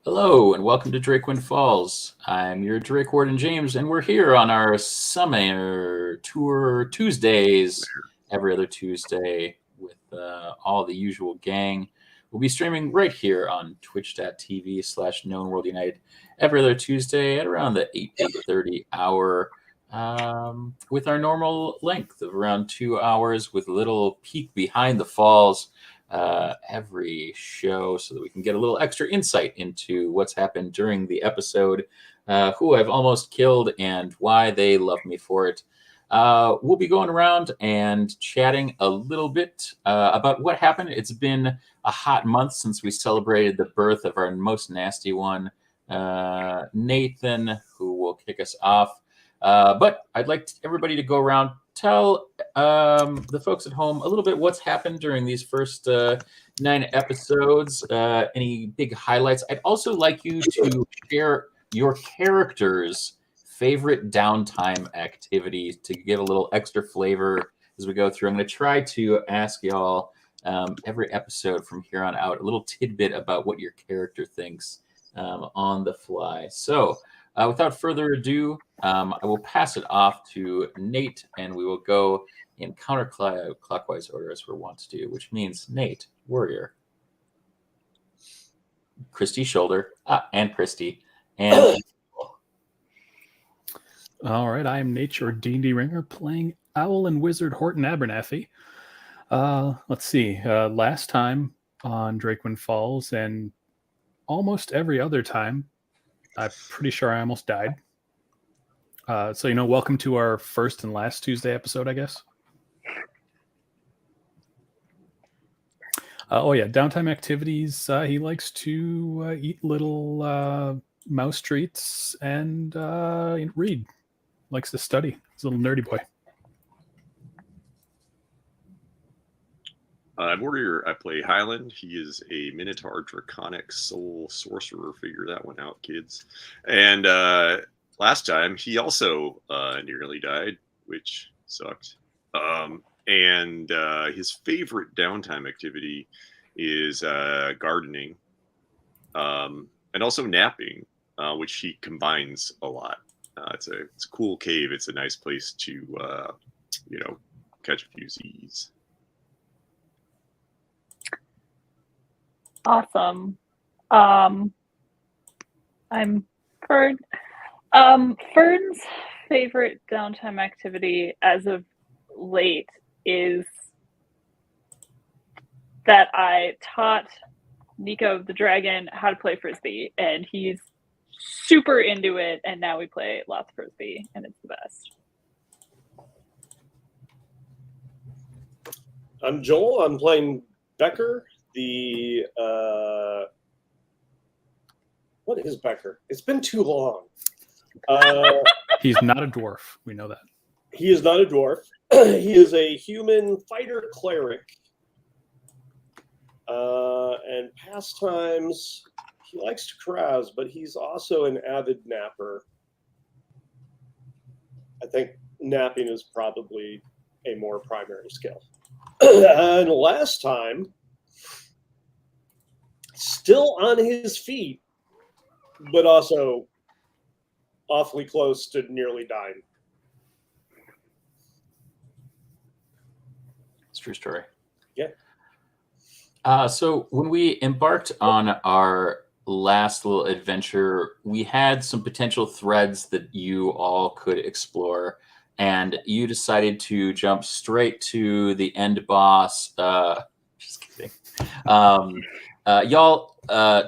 Hello, and welcome to Drakewind Falls. I'm your Drake Warden James, and we're here on our summer tour Tuesdays, every other Tuesday, with all the usual gang. We'll be streaming right here on twitch.tv/KnowNWorldUnited every other Tuesday at around the 8:30 hour, with our normal length of around 2 hours, with a little peek behind the falls every show, so that we can get a little extra insight into what's happened during the episode, who I've almost killed, and why they love me for it. We'll be going around and chatting a little bit about what happened. It's been a hot month since we celebrated the birth of our most nasty one, Nathan, who will kick us off. But I'd like everybody to go around, tell the folks at home a little bit what's happened during these first 9 episodes, any big highlights. I'd also like you to share your character's favorite downtime activity to give a little extra flavor as we go through. I'm going to try to ask y'all every episode from here on out a little tidbit about what your character thinks on the fly. So without further ado, I will pass it off to Nate, and we will go in counterclockwise order as we're wont to do, which means Nate, Warrior, Christy, Shoulder, and Christy, and all right, I am Nate, your D&D ringer, playing Owl and Wizard Horton Abernathy. Let's see, last time on Drakewind Falls, and almost every other time, I'm pretty sure I almost died. So, welcome to our first and last Tuesday episode, I guess. Downtime activities. He likes to eat little mouse treats and read. Likes to study. He's a little nerdy boy. Warrior, I play Highland. He is a Minotaur Draconic Soul Sorcerer. Figure that one out, kids. And last time, he also nearly died, which sucked. And his favorite downtime activity is gardening and also napping, which he combines a lot. It's a cool cave. It's a nice place to, catch a few Z's. Awesome. I'm Fern. Fern's favorite downtime activity as of late is that I taught Nico the dragon how to play Frisbee, and he's super into it, and now we play lots of Frisbee, and it's the best. I'm Joel. I'm playing Becker. What is Becker? It's been too long. He's not a dwarf. We know that. He is not a dwarf. He is a human fighter cleric. And pastimes, he likes to carouse, but he's also an avid napper. I think napping is probably a more primary skill. And last time, still on his feet, but also awfully close to nearly dying. it's a true story. Yeah. So when we embarked on our last little adventure, we had some potential threads that you all could explore, and you decided to jump straight to the end boss. Just kidding. Y'all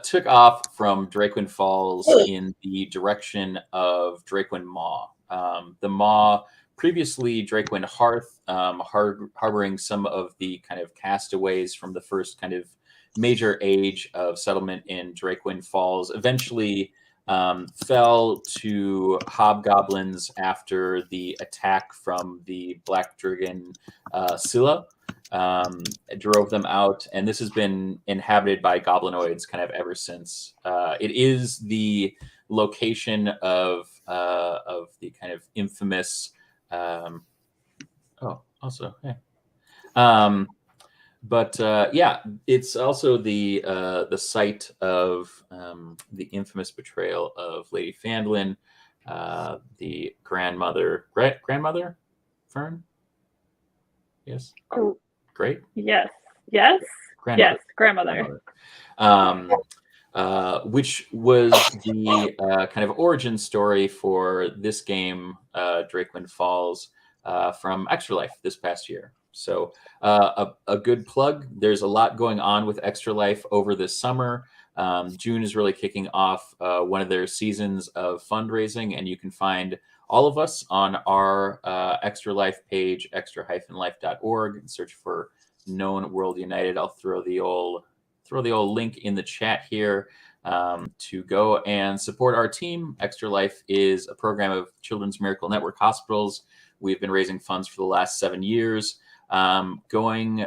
took off from Drakewind Falls in the direction of Drakewind Maw. The Maw, previously Drakewind Hearth, harboring some of the kind of castaways from the first kind of major age of settlement in Drakewind Falls, eventually fell to hobgoblins after the attack from the Black Dragon Scylla. Drove them out, and this has been inhabited by goblinoids kind of ever since. It is the location of the kind of infamous. Yeah, it's also the site of the infamous betrayal of Lady Fandlin, the grandmother Fern. Yes. Oh, great. Yes. Grandmother. Which was the kind of origin story for this game, Drakewind Falls, from Extra Life this past year. So a good plug. There's a lot going on with Extra Life over this summer. June is really kicking off one of their seasons of fundraising, and you can find all of us on our Extra Life page, extra-life.org, and search for Known World United. I'll throw the old link in the chat here to go and support our team. Extra Life is a program of Children's Miracle Network hospitals. We've been raising funds for the last 7 years, going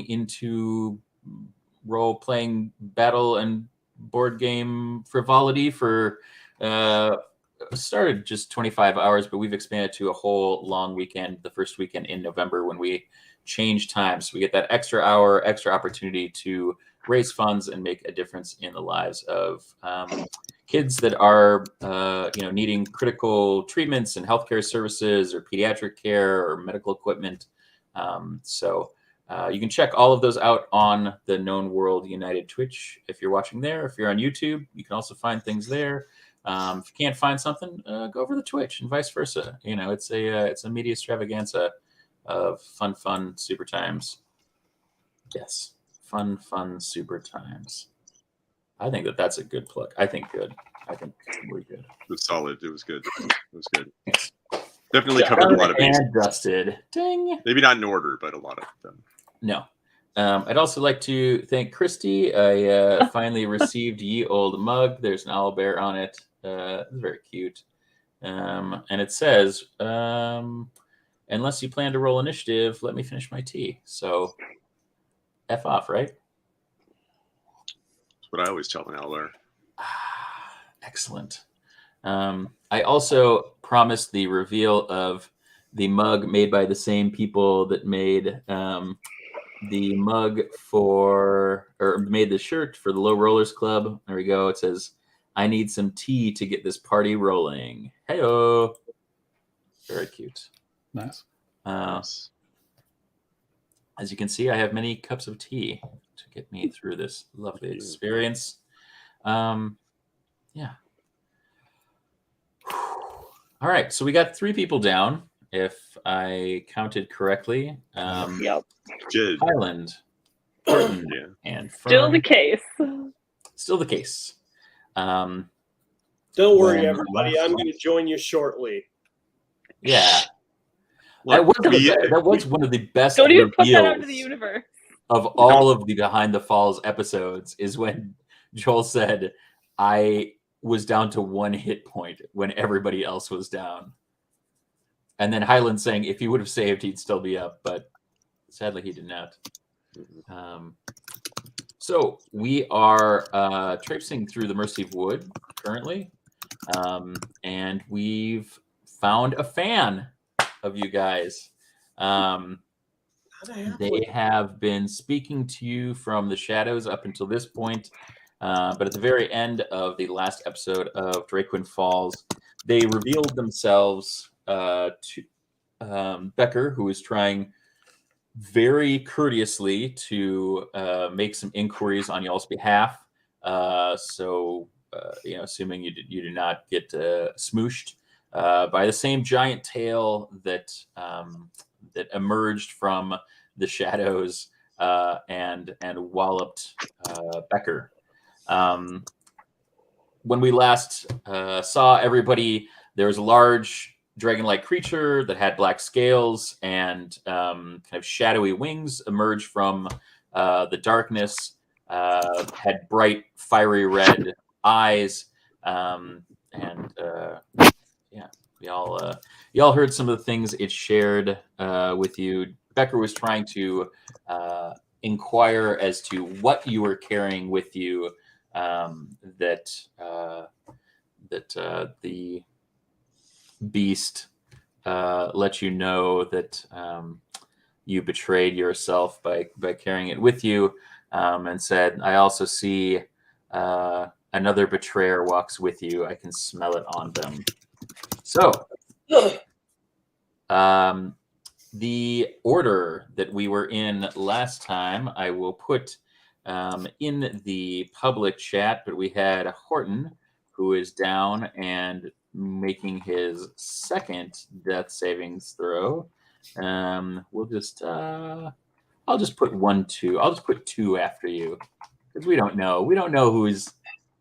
into role-playing battle and board game frivolity for started just 25 hours, but we've expanded to a whole long weekend, the first weekend in November, when we change times. So we get that extra hour, extra opportunity to raise funds and make a difference in the lives of kids that are needing critical treatments and healthcare services or pediatric care or medical equipment. So you can check all of those out on the Known World United Twitch if you're watching there. If you're on YouTube, you can also find things there. If you can't find something, go over to Twitch and vice versa. It's a media extravaganza of fun, super times. Yes, fun, super times. I think that's a good plug. I think good. I think really good. It was solid. It was good. Yes. Definitely covered a lot of bases. And dusted. Ding. Maybe not in order, but a lot of them. No. I'd also like to thank Christy. I finally received Ye Old Mug. There's an owlbear on it. It's very cute. And it says, unless you plan to roll initiative, let me finish my tea. So, F off, right? That's what I always tell an owlbear. Excellent. I also promised the reveal of the mug made by the same people that made the mug made the shirt for the Low Rollers Club. There we go. It says, I need some tea to get this party rolling. Hey-o. Very cute. Nice. As you can see, I have many cups of tea to get me through this lovely experience. Yeah. All right. So we got 3 people down, if I counted correctly. Yep. Good. Highland, Horton, and Fern. Still the case. Still the case. Don't worry, everybody. I'm going to join you shortly. Yeah. Look, that was one of the best Don't even put that out reveals into the universe. of all of the Behind the Falls episodes, is when Joel said, I was down to 1 hit point when everybody else was down. And then Highland saying if he would have saved, he'd still be up, but sadly he did not. So we are traipsing through the Mercy Wood currently, and we've found a fan of you guys. They have been speaking to you from the shadows up until this point, but at the very end of the last episode of Drakewind Falls, they revealed themselves to Becker, who is trying very courteously to make some inquiries on y'all's behalf. So assuming you do not get smooshed by the same giant tail that that emerged from the shadows and walloped Becker. When we last saw everybody, there was a large dragon-like creature that had black scales and kind of shadowy wings emerge from the darkness. Had bright, fiery red eyes, y'all heard some of the things it shared with you. Becker was trying to inquire as to what you were carrying with you. That the beast let you know that you betrayed yourself by carrying it with you, and said, "I also see another betrayer walks with you. I can smell it on them." So, the order that we were in last time, I will put in the public chat, but we had Horton, who is down and making his second death savings throw. We'll just I'll just put 1, 2. I'll just put 2 after you, because we don't know. We don't know who's.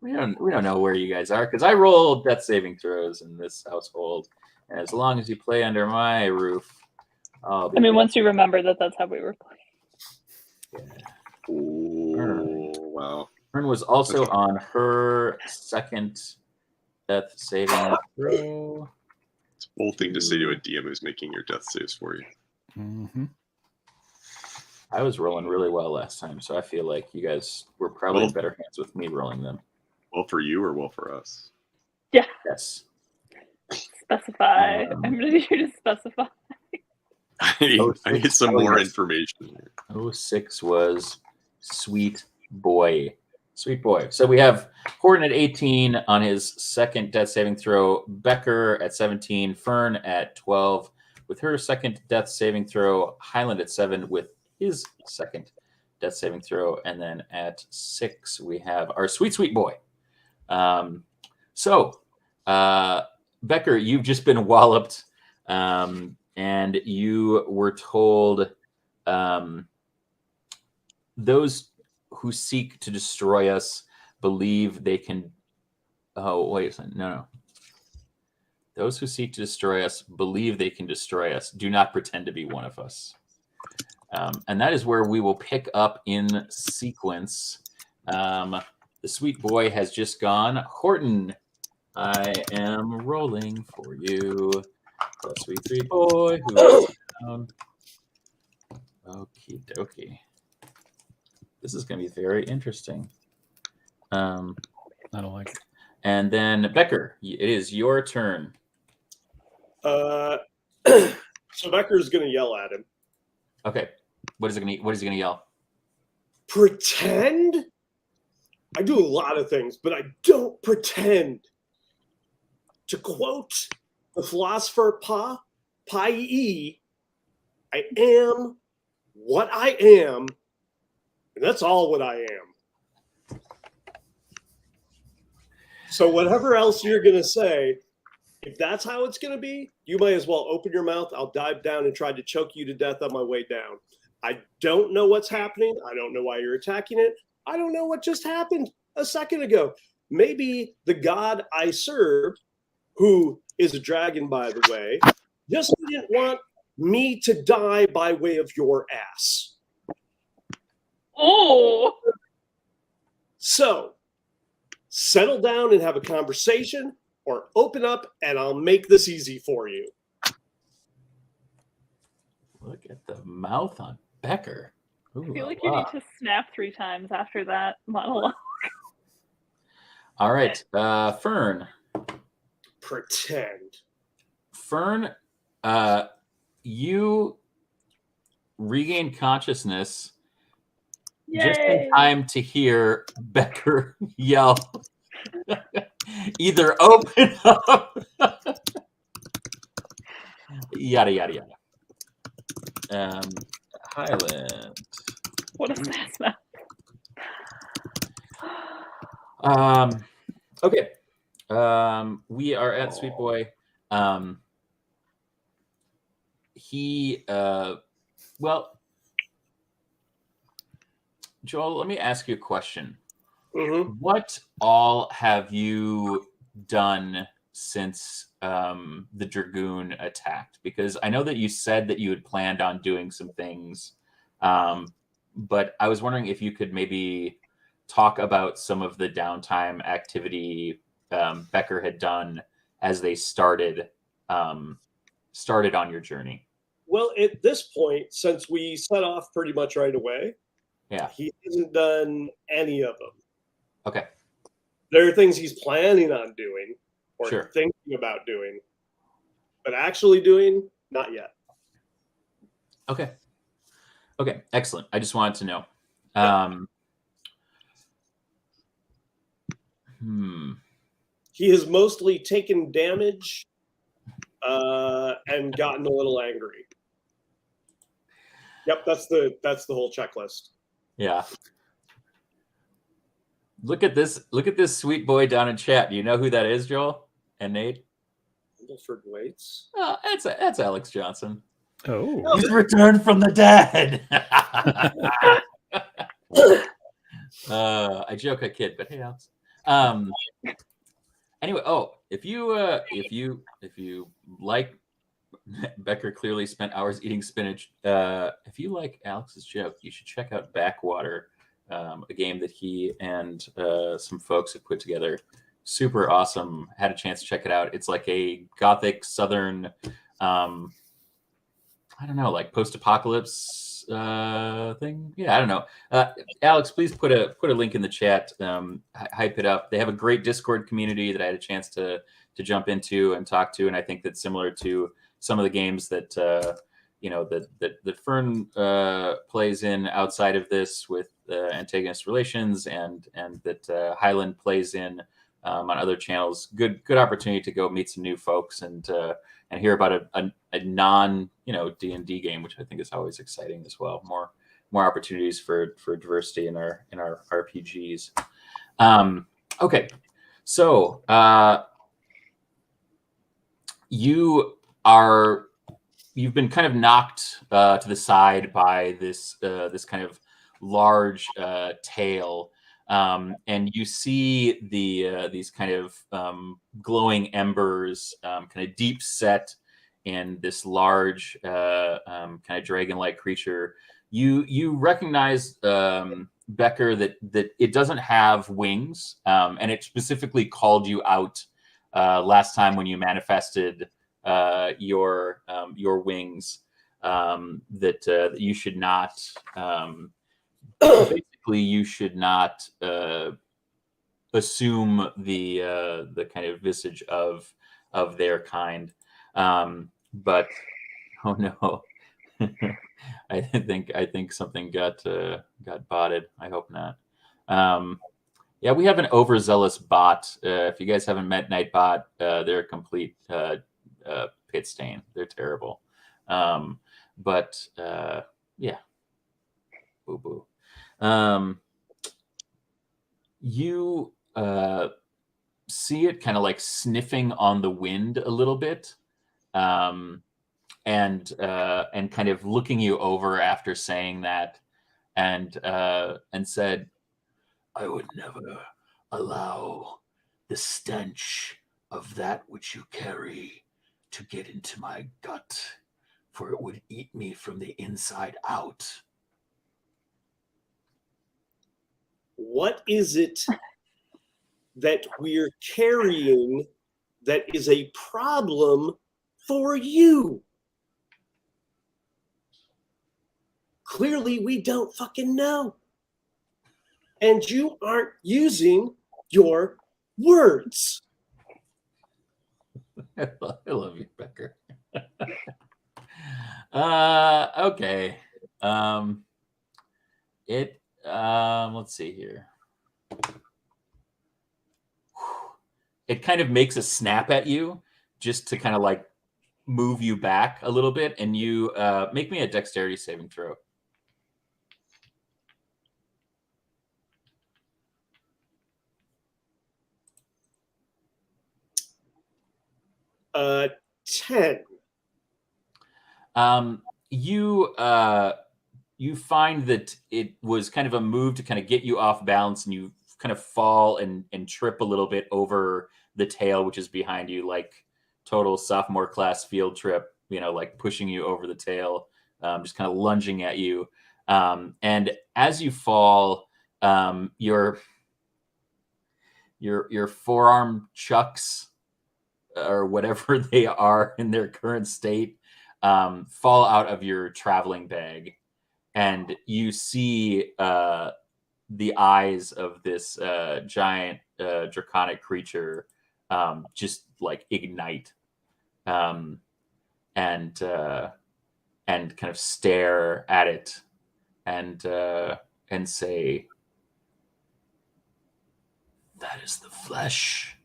We don't know where you guys are, because I roll death saving throws in this household, and as long as you play under my roof, I'll be. Once you remember that's how we were playing. Yeah. Oh, wow. Fern was also on her second death saving throw. It's a bold thing to say to a DM who's making your death saves for you. Mm-hmm. I was rolling really well last time, so I feel like you guys were probably in better hands with me rolling them. Well for you or well for us? Yeah. Yes. Specify. I'm going to need you to specify. I need some more information. 06 was Sweet Boy. Sweet Boy. So we have Horton at 18 on his second death saving throw, Becker at 17, Fern at 12 with her second death saving throw, Highland at 7 with his second death saving throw, and then at 6 we have our sweet boy. Becker, you've just been walloped, and you were told those who seek to destroy us believe they can. Oh, wait a second. No. Those who seek to destroy us believe they can destroy us. Do not pretend to be one of us. And that is where we will pick up in sequence. The sweet boy has just gone. Horton, I am rolling for you. The sweet boy who is down. Okie dokie. This is going to be very interesting. I don't like it. And then Becker, it is your turn. So Becker's going to yell at him. Okay. What is he going to yell? Pretend? I do a lot of things, but I don't pretend. To quote the philosopher Pai, I am what I am, and that's all what I am. So whatever else you're going to say, if that's how it's going to be, you might as well open your mouth. I'll dive down and try to choke you to death on my way down. I don't know what's happening. I don't know why you're attacking it. I don't know what just happened a second ago. Maybe the god I serve, who is a dragon, by the way, just didn't want me to die by way of your ass. Oh! So, settle down and have a conversation, or open up and I'll make this easy for you. Look at the mouth on Becker. Ooh, I feel like you need to snap 3 times after that monologue. All right. Fern. Pretend. Fern, you regain consciousness just in time to hear Becker yell, either open up, yada, yada, yada. Highland. What is that smell? Okay. We are at Sweet Boy. Well, Joel, let me ask you a question. Mm-hmm. What all have you done since the Dragoon attacked? Because I know that you said that you had planned on doing some things, but I was wondering if you could maybe talk about some of the downtime activity Becker had done as they started on your journey. Well, at this point, since we set off pretty much right away, Yeah. he hasn't done any of them. Okay. There are things he's planning on doing or Sure. thinking about doing, but actually doing, not yet. Okay. Okay. Excellent. I just wanted to know. He has mostly taken damage and gotten a little angry. Yep, that's the whole checklist. Yeah. Look at this sweet boy down in chat. Do you know who that is, Joel and Nate? Wilford Waits. Oh, that's Alex Johnson. Oh. He's returned from the dead. I joke, I kid, but hey, Alex. Anyway, if you like, Becker clearly spent hours eating spinach. If you like Alex's joke, you should check out Backwater, a game that he and some folks have put together. Super awesome. Had a chance to check it out. It's like a gothic southern, I don't know, like post-apocalypse thing. Yeah, I don't know. Alex, please put a link in the chat. Hype it up. They have a great Discord community that I had a chance to jump into and talk to, and I think that's similar to some of the games that that Fern plays in outside of this with antagonist relations, and that Highland plays in on other channels. Good opportunity to go meet some new folks and hear about a non D&D game, which I think is always exciting as well. More opportunities for diversity in our RPGs. Okay, so you've been kind of knocked to the side by this kind of large tail, and you see these kind of glowing embers, kind of deep set in this large kind of dragon-like creature. You recognize, Becker, that it doesn't have wings, and it specifically called you out last time when you manifested your wings, that you should not basically you should not assume the kind of visage of their kind, but oh no. I think something got botted. I hope not. Yeah, we have an overzealous bot. If you guys haven't met Nightbot, they're a complete pit stain. They're terrible. But yeah, boo boo. You see it kind of like sniffing on the wind a little bit, and kind of looking you over after saying that, and said, "I would never allow the stench of that which you carry to get into my gut, for it would eat me from the inside out." What is it that we're carrying that is a problem for you? Clearly, we don't fucking know. And you aren't using your words. I love you, Becker. Okay. Let's see here. It kind of makes a snap at you just to kind of like move you back a little bit, and you make me a dexterity saving throw. 10. You find that it was kind of a move to kind of get you off balance, and you kind of fall and trip a little bit over the tail, which is behind you, like total sophomore class field trip, like pushing you over the tail, just kind of lunging at you. And as you fall, your forearm chucks, or whatever they are in their current state, fall out of your traveling bag, and you see the eyes of this giant draconic creature just like ignite, and kind of stare at it, and say, "That is the flesh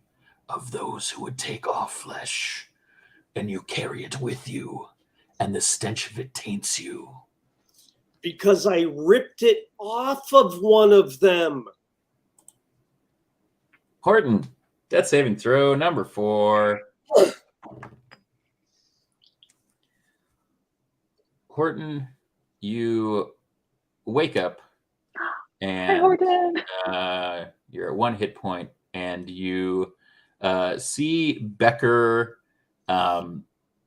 of those who would take our flesh, and you carry it with you, and the stench of it taints you." Because I ripped it off of one of them. Horton, death saving throw number 4. Horton, you wake up, and Hi, Horton. you're at 1 hit point, and you see Becker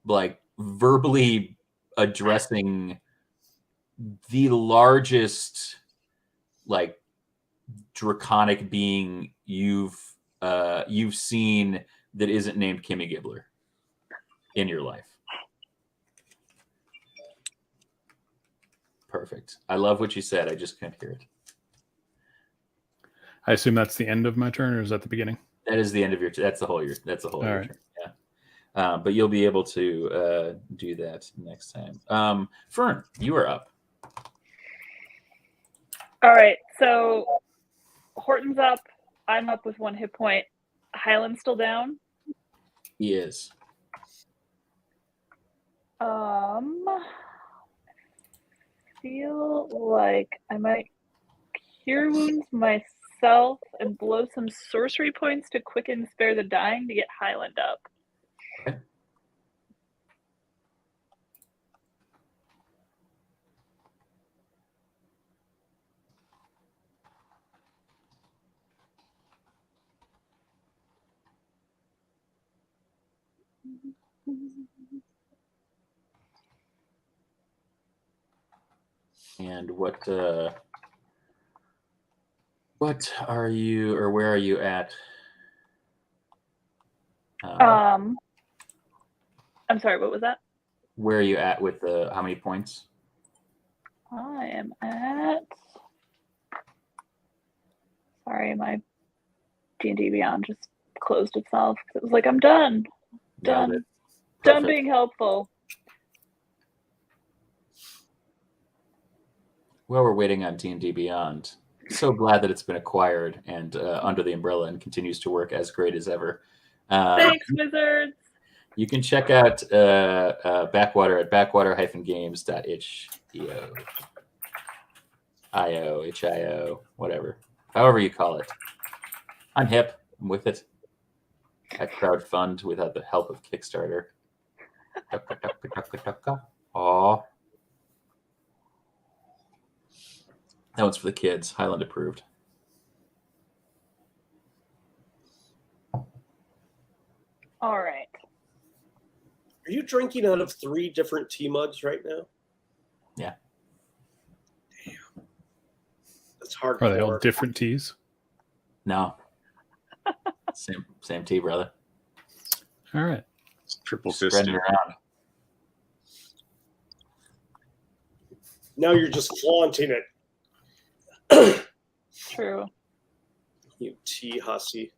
like verbally addressing the largest like draconic being you've seen that isn't named Kimmy Gibbler in your life. Perfect. I love what you said. I just couldn't hear it. I assume that's the end of my turn, or is that the beginning? That is the end of your. That's the whole of your right. turn. Yeah. But you'll be able to do that next time. Fern, you are up. All right, so Horton's up. I'm up with 1 hit point. Highland's still down. He is. Feel like I might cure wounds myself and blow some sorcery points to quicken spare the dying to get Highland up. Okay. And what are you, or where are you at? I'm sorry, what was that? Where are you at with how many points? I am at. Sorry, my D&D Beyond just closed itself. It was like, I'm done. Done being helpful. While we're waiting on D&D Beyond, so glad that it's been acquired and under the umbrella and continues to work as great as ever. Thanks, Wizards. You can check out Backwater at backwater-games.itch.io. HIO, whatever. However you call it. I'm hip. I'm with it. I crowdfund without the help of Kickstarter. Aw. That one's for the kids. Highland approved. All right. Are you drinking out of 3 different tea mugs right now? Yeah. Damn. That's hard. Are they all different teas? No. Same tea, brother. All right. It's triple Spreading fisted. around. Now you're just flaunting it. True. You tea hussy.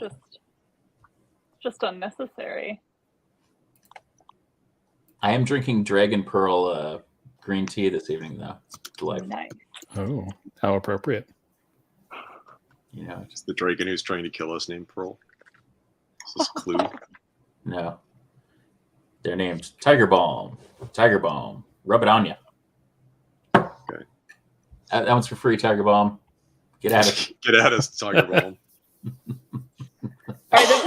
It's just unnecessary. I am drinking Dragon Pearl green tea this evening, though. It's delightful. Nice. Oh, how appropriate. You know, It's the dragon who's trying to kill us named Pearl. This is Clue. no. They're named Tiger Balm. Tiger Balm. Rub it on you. Okay. That one's for free, Tiger Balm. Get at it. Get at us, Tiger Balm. right, that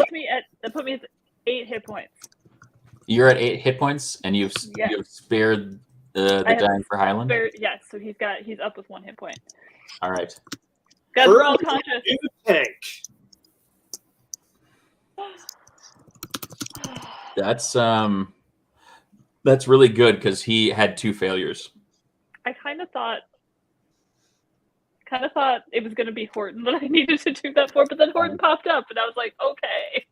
put me at 8 hit points. You're at 8 hit points, and you've spared the dying for Highland. Yes, so he's up with 1 hit point. All right. Guys, we're all conscious. Tank. That's really good because he had 2 failures. I kind of thought it was going to be Horton that I needed to do that for, but then Horton popped up, and I was like, okay.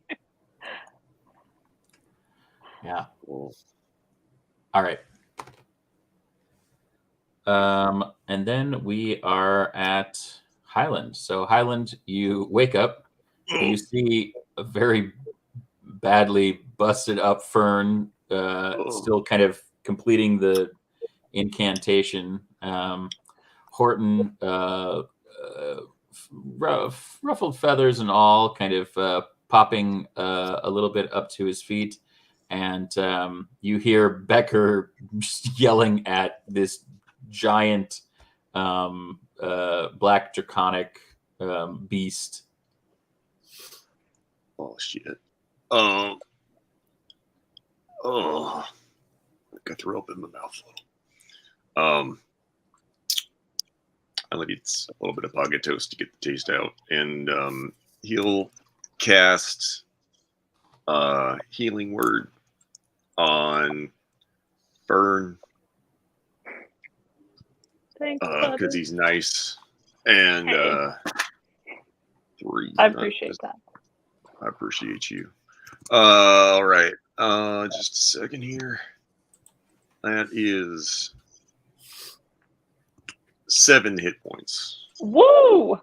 Yeah. All right. And then we are at Highland. So Highland, you wake up, you see a very badly busted up Fern, still kind of completing the incantation. Horton, ruffled feathers and all, kind of popping a little bit up to his feet. And you hear Becker just yelling at this giant black draconic beast. Oh, shit. Oh, I got throw up in my mouth. I need a little bit of pocket toast to get the taste out, and he'll cast healing word on Fern because he's nice, and 3. I appreciate that. I appreciate you. All right, just a second here. That is 7 hit points. Woo!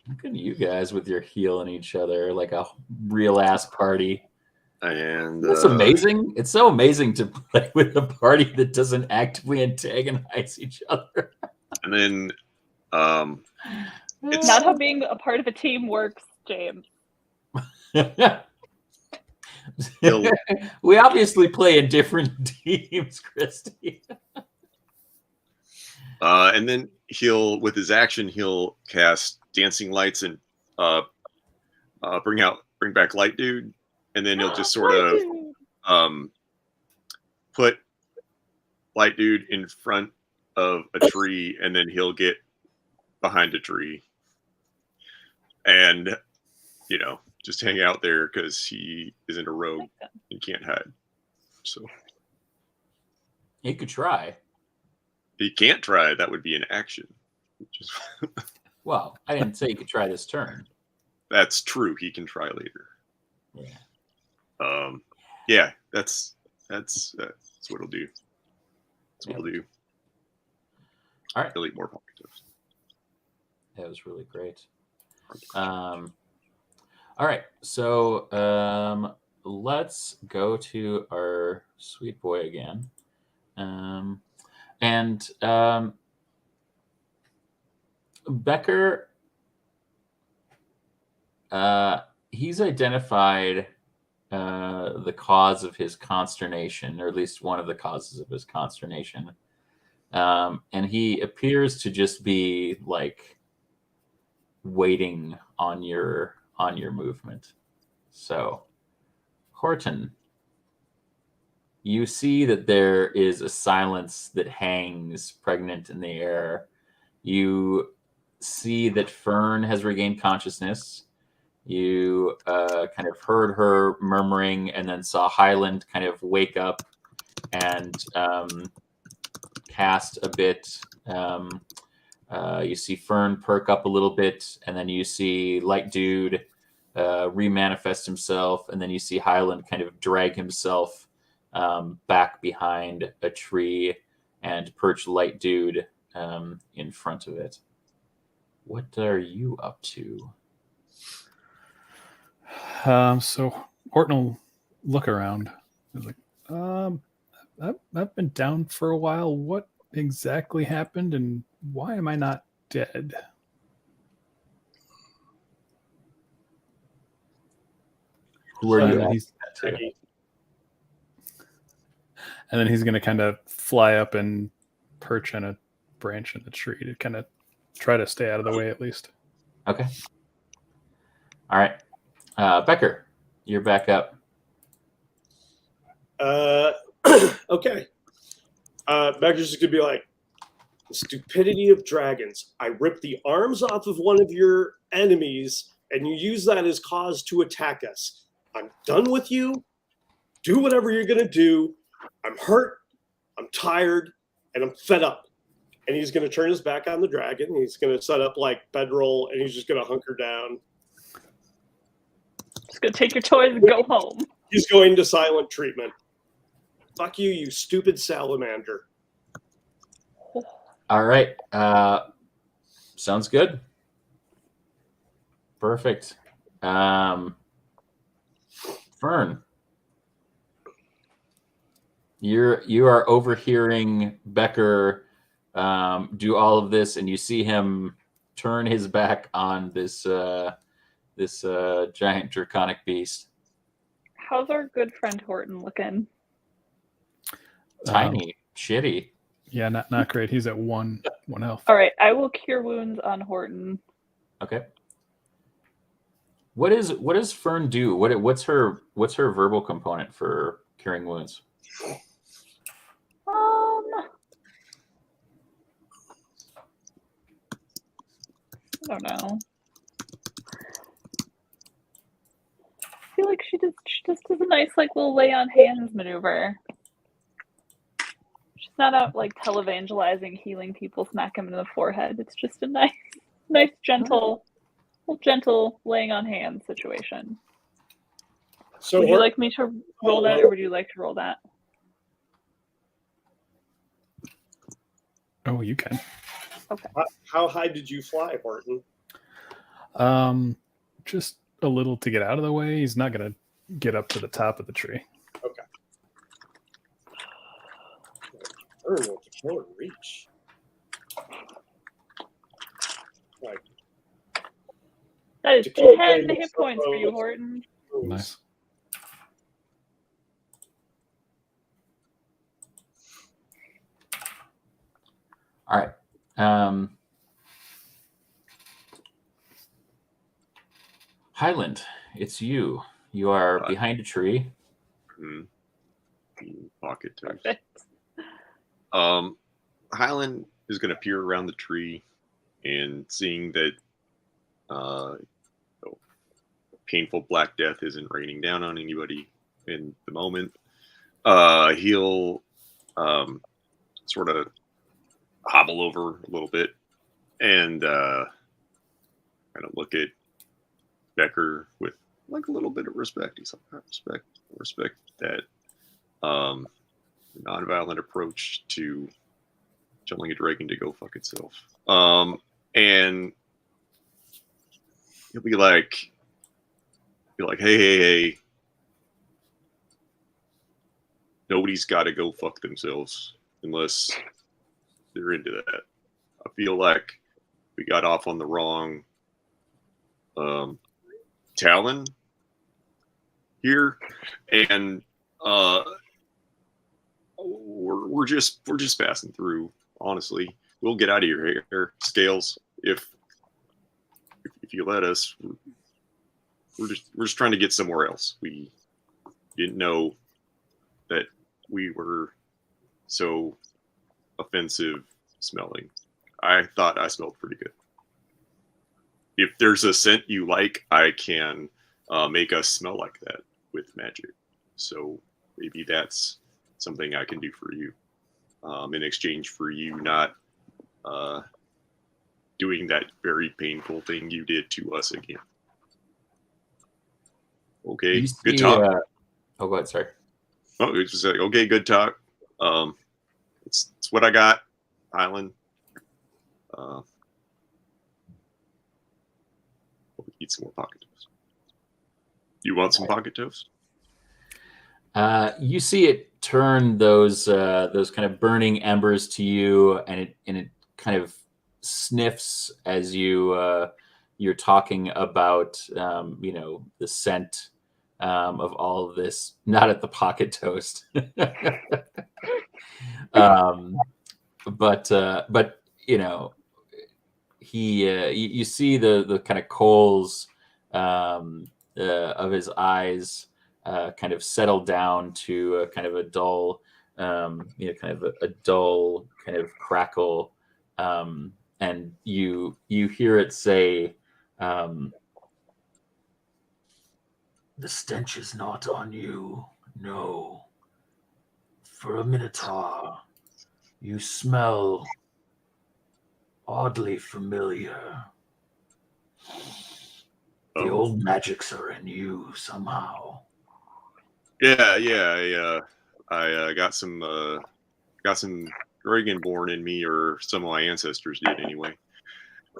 Look at you guys with your healing each other like a real ass party. And that's amazing. It's so amazing to play with a party that doesn't actively antagonize each other. And then it's not how being a part of a team works, James. We obviously play in different teams, Christy. And then with his action, he'll cast dancing lights and bring back Light Dude, and then he'll just sort of put Light Dude in front of a tree, and then he'll get behind a tree, and just hang out there because he isn't a rogue and can't hide. So he could try. He can't try. That would be an action. Well, I didn't say he could try this turn. That's true. He can try later. Yeah. Yeah. That's what it'll do. That's what it'll do. All right. He'll eat more pocket toast. That was really great. All right. So let's go to our sweet boy again. And Becker, he's identified the cause of his consternation, or at least one of the causes of his consternation. And he appears to just be like waiting on your movement. So, Horton, you see that there is a silence that hangs pregnant in the air. You see that Fern has regained consciousness. You kind of heard her murmuring, and then saw Highland kind of wake up and cast a bit. You see Fern perk up a little bit, and then you see Light Dude remanifest himself, and then you see Highland kind of drag himself back behind a tree and perch Light Dude in front of it. What are you up to? So Horton will look around. He's like, I've been down for a while. What exactly happened, and why am I not dead? Who are you? And then he's going to kind of fly up and perch on a branch in the tree to kind of try to stay out of the way at least. Okay. All right. Becker, you're back up. Okay. Becker's just gonna be like, the stupidity of dragons. I ripped the arms off of one of your enemies, and you use that as cause to attack us. I'm done with you. Do whatever you're gonna do. I'm hurt. I'm tired, and I'm fed up. And he's gonna turn his back on the dragon. He's gonna set up like bedroll, and he's just gonna hunker down. Just gonna take your toys and go home. He's going to silent treatment. Fuck you, you stupid salamander. All right. Sounds good. Perfect. Fern, you are overhearing Becker do all of this, and you see him turn his back on this giant draconic beast. How's our good friend Horton looking? Tiny, shitty. Yeah, not great. He's at one health. All right, I will cure wounds on Horton. Okay. What does Fern do? What's her verbal component for curing wounds? I don't know. I feel like she just does a nice like little lay on hands maneuver. She's not out like televangelizing, healing people, smack them in the forehead. It's just a nice gentle laying on hands situation. So would you like me to roll that, or would you like to roll that? Oh, you can. Okay. How high did you fly, Horton? Just a little to get out of the way. He's not gonna get up to the top of the tree. Okay. Fern will control reach. Right. That is 10 hit points for you, Horton. Nice. All right. Highland, it's you. You are behind a tree. Pocket toast. Perfect. Highland is going to peer around the tree, and seeing that painful black death isn't raining down on anybody in the moment, he'll sort of hobble over a little bit and kind of look at Becker with like a little bit of respect. He's like, respect that nonviolent approach to telling a dragon to go fuck itself. And he'll be like, hey, nobody's got to go fuck themselves unless they're into that. I feel like we got off on the wrong Talon here, and we're just passing through. Honestly, we'll get out of your hair, Scales, if you let us. We're just trying to get somewhere else. We didn't know that we were so offensive smelling. I thought I smelled pretty good. If there's a scent you like, I can make us smell like that with magic. So maybe that's something I can do for you in exchange for you not doing that very painful thing you did to us again. Okay, good talk. Oh, go ahead, sorry. Oh, it's just like, okay, good talk. It's what I got, Highland. Eat some more pocket toast. You want some pocket toast? You see it turn those kind of burning embers to you, and it kind of sniffs as you're talking about the scent of all of this. Not at the pocket toast, but you see the kind of coals his eyes kind of settle down to a kind of a dull, kind of a dull kind of crackle, and you hear it say, "The stench is not on you, no. For a Minotaur, you smell oddly familiar. The old magics are in you somehow." Yeah. I got some Dragonborn in me, or some of my ancestors did anyway.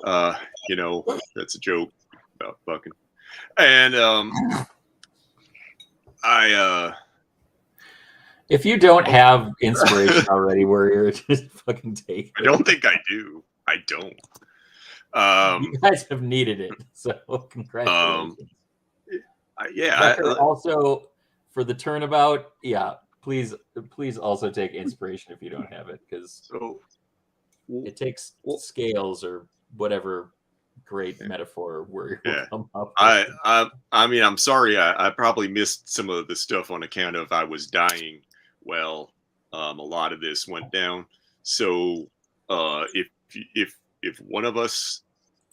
That's a joke about fucking. And if you don't have inspiration already, Warrior, just fucking take it. I don't think I do. I don't. You guys have needed it, so congratulations. Yeah. Also, for the turnabout, please also take inspiration if you don't have it, because it takes scales or whatever great metaphor Warrior will come up with. I mean, I'm sorry. I probably missed some of the stuff on account of I was dying. Well, a lot of this went down. So if one of us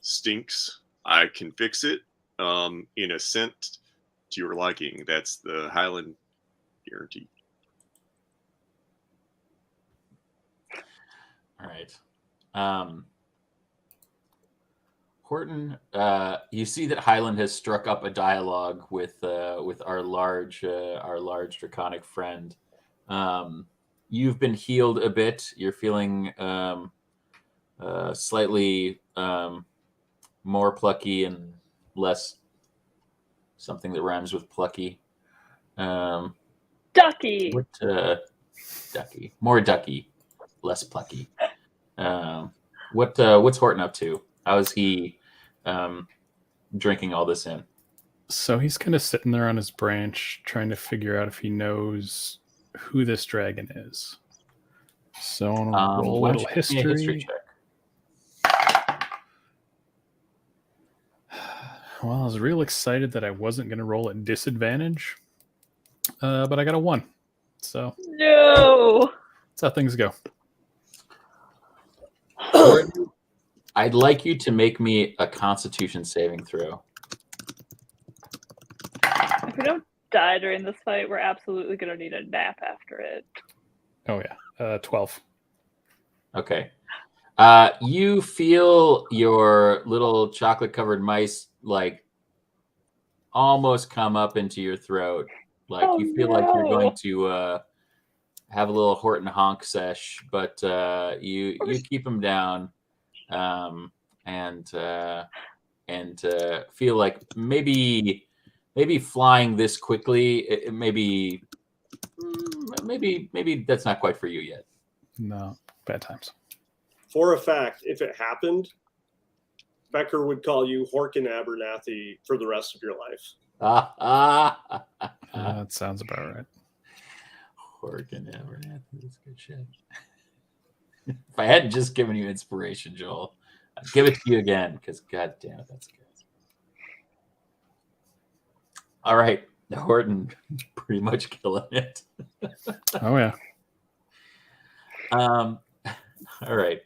stinks, I can fix it. In a scent to your liking. That's the Highland guarantee. All right. Horton, you see that Highland has struck up a dialogue with our large draconic friend. You've been healed a bit. You're feeling slightly more plucky and less something that rhymes with plucky. Ducky. Ducky. More ducky, less plucky. What's Horton up to? How is he drinking all this in? So he's kind of sitting there on his branch, trying to figure out if he knows who this dragon is. So on a roll a little history check. Well, I was real excited that I wasn't going to roll at disadvantage, but I got a 1. So no, that's how things go. I'd like you to make me a Constitution saving throw. if we don't die during this fight, we're absolutely going to need a nap after it. Oh yeah, 12. Okay. You feel your little chocolate-covered mice like almost come up into your throat. Like you feel like you're going to have a little Horton honk sesh, but you keep them down, and feel like maybe flying this quickly, maybe that's not quite for you yet. No, bad times. For a fact, if it happened, Becker would call you Horkin Abernathy for the rest of your life. That sounds about right. Horkin Abernathy, that's good shit. If I hadn't just given you inspiration, Joel, I'd give it to you again, because god damn it, that's good. All right, Horton, pretty much killing it. Oh yeah. All right.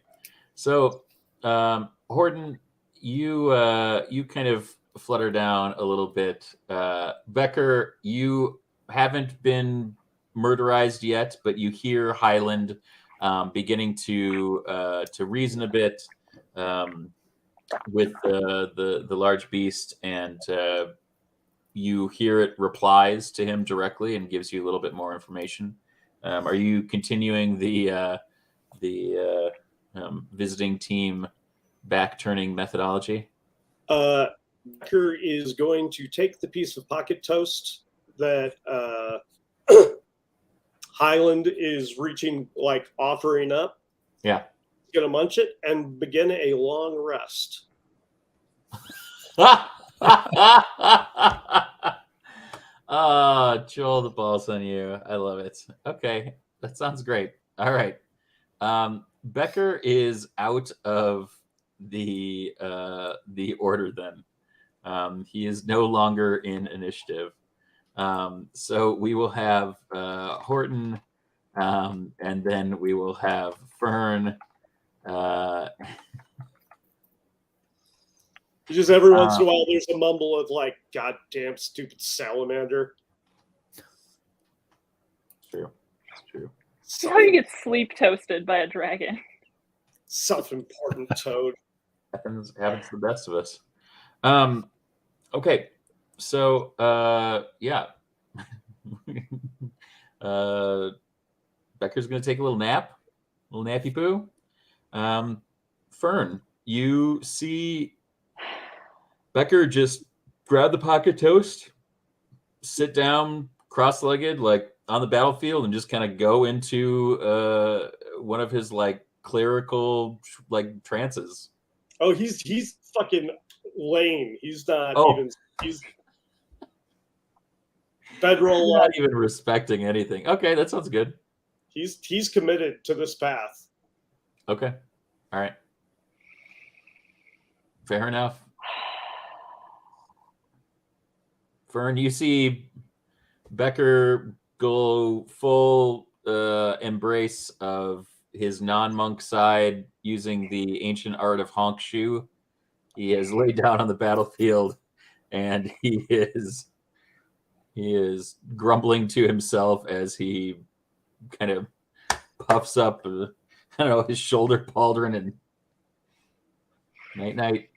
So, Horton, you kind of flutter down a little bit. Becker, you haven't been murderized yet, but you hear Highland beginning to reason a bit with the large beast, and you hear it replies to him directly and gives you a little bit more information. Are you continuing the visiting team back-turning methodology? Becker is going to take the piece of pocket toast that Highland is reaching, like offering up. Yeah. Going to munch it and begin a long rest. Oh, Joel, the ball's on you. I love it. Okay, that sounds great. All right. Becker is out of the order then. He is no longer in initiative. So we will have Horton, and then we will have Fern. Just every once in a while, there's a mumble of like, "Goddamn stupid salamander." It's true. It's true. That's how you get sleep toasted by a dragon. Self-important toad. Happens to the best of us. Okay, so yeah. Becker's gonna take a little nap, a little nappy poo. Fern, you see Becker just grab the pocket toast, sit down cross-legged, like on the battlefield, and just kind of go into one of his like clerical like trances. Oh, he's fucking lame. He's not even. He's bedroll. Not even respecting anything. Okay, that sounds good. He's committed to this path. Okay, all right, fair enough. Fern, you see Becker go full embrace of his non-monk side using the ancient art of honk shoe. He has laid down on the battlefield, and he is grumbling to himself as he kind of puffs up, I don't know, his shoulder pauldron, and night night.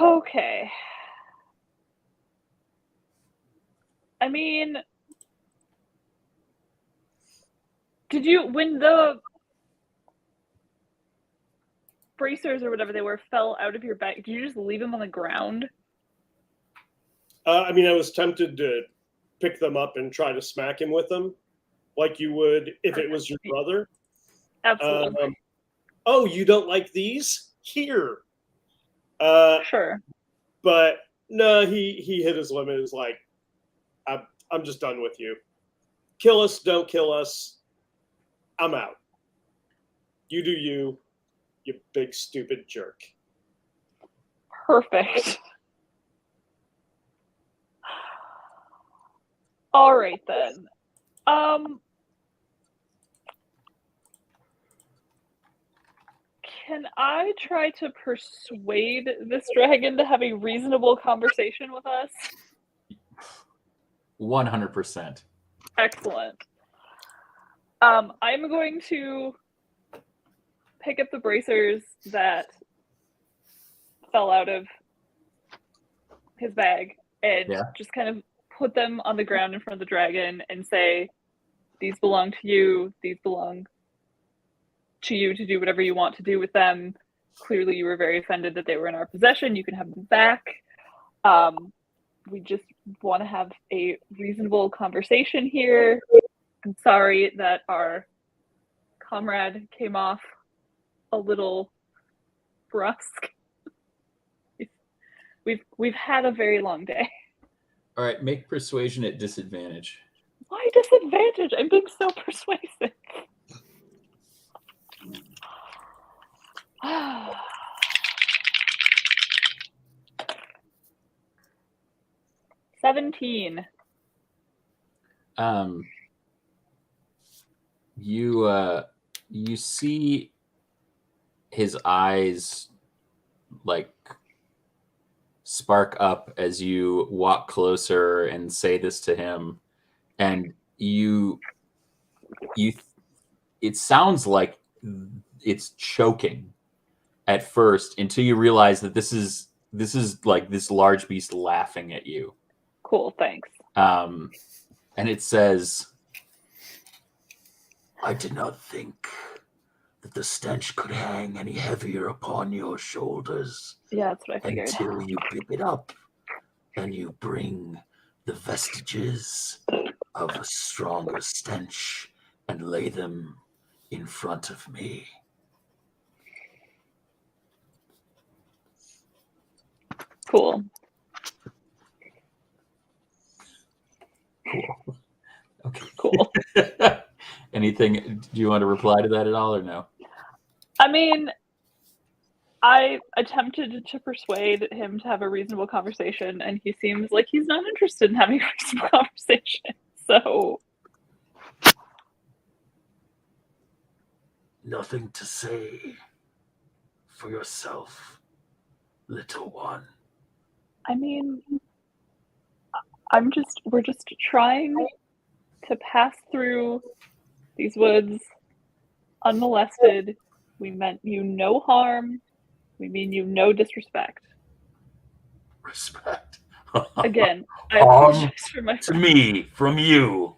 Okay. I mean, when the bracers or whatever they were fell out of your bag, did you just leave them on the ground? I mean, I was tempted to pick them up and try to smack him with them, like you would if it was your brother. Absolutely. Oh, you don't like these? Here. Sure. But no, he hit his limit. Is like, I'm just done with you. Kill us, don't kill us. I'm out. You do you big stupid jerk. Perfect. All right then. Can I try to persuade this dragon to have a reasonable conversation with us? 100%. Excellent. I'm going to pick up the bracers that fell out of his bag and just kind of put them on the ground in front of the dragon and say, these belong to you, these belong to you to do whatever you want to do with them. Clearly you were very offended that they were in our possession. You can have them back. We just want to have a reasonable conversation here. I'm sorry that our comrade came off a little brusque. We've had a very long day. All right, make persuasion at disadvantage. Why disadvantage? I'm being so persuasive. $17. You see his eyes like spark up as you walk closer and say this to him, and it sounds like it's choking at first until you realize that this is like this large beast laughing at you. Cool, thanks. And it says, I did not think that the stench could hang any heavier upon your shoulders. Yeah, that's what I figured. Until you pick it up and you bring the vestiges of a stronger stench and lay them in front of me. Cool. Cool. Okay. Cool. Anything? Do you want to reply to that at all, or no? I mean, I attempted to persuade him to have a reasonable conversation, and he seems like he's not interested in having a reasonable conversation. So, nothing to say for yourself, little one. I mean, we're just trying to pass through these woods unmolested. We meant you no harm. We mean you no disrespect. Respect. Again, I apologize for my to me from you.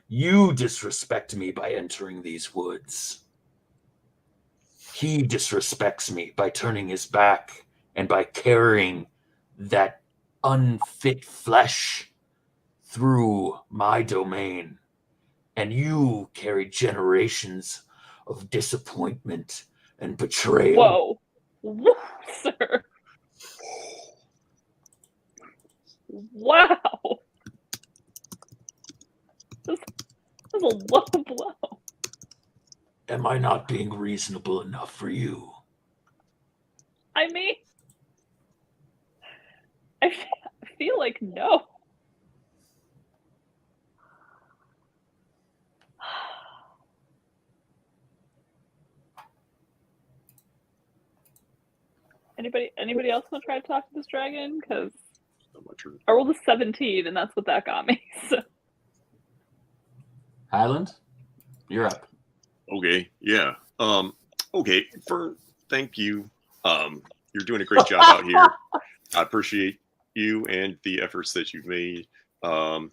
You disrespect me by entering these woods. He disrespects me by turning his back and by carrying that unfit flesh through my domain. And you carry generations of disappointment and betrayal. Whoa, sir. Wow. This is a low blow. Am I not being reasonable enough for you? I mean, I feel like no. Anybody else want to try to talk to this dragon? Because I rolled a 17, and that's what that got me. So. Highland, you're up. Okay, yeah. Okay, Fern, thank you. You're doing a great job out here. I appreciate you and the efforts that you've made.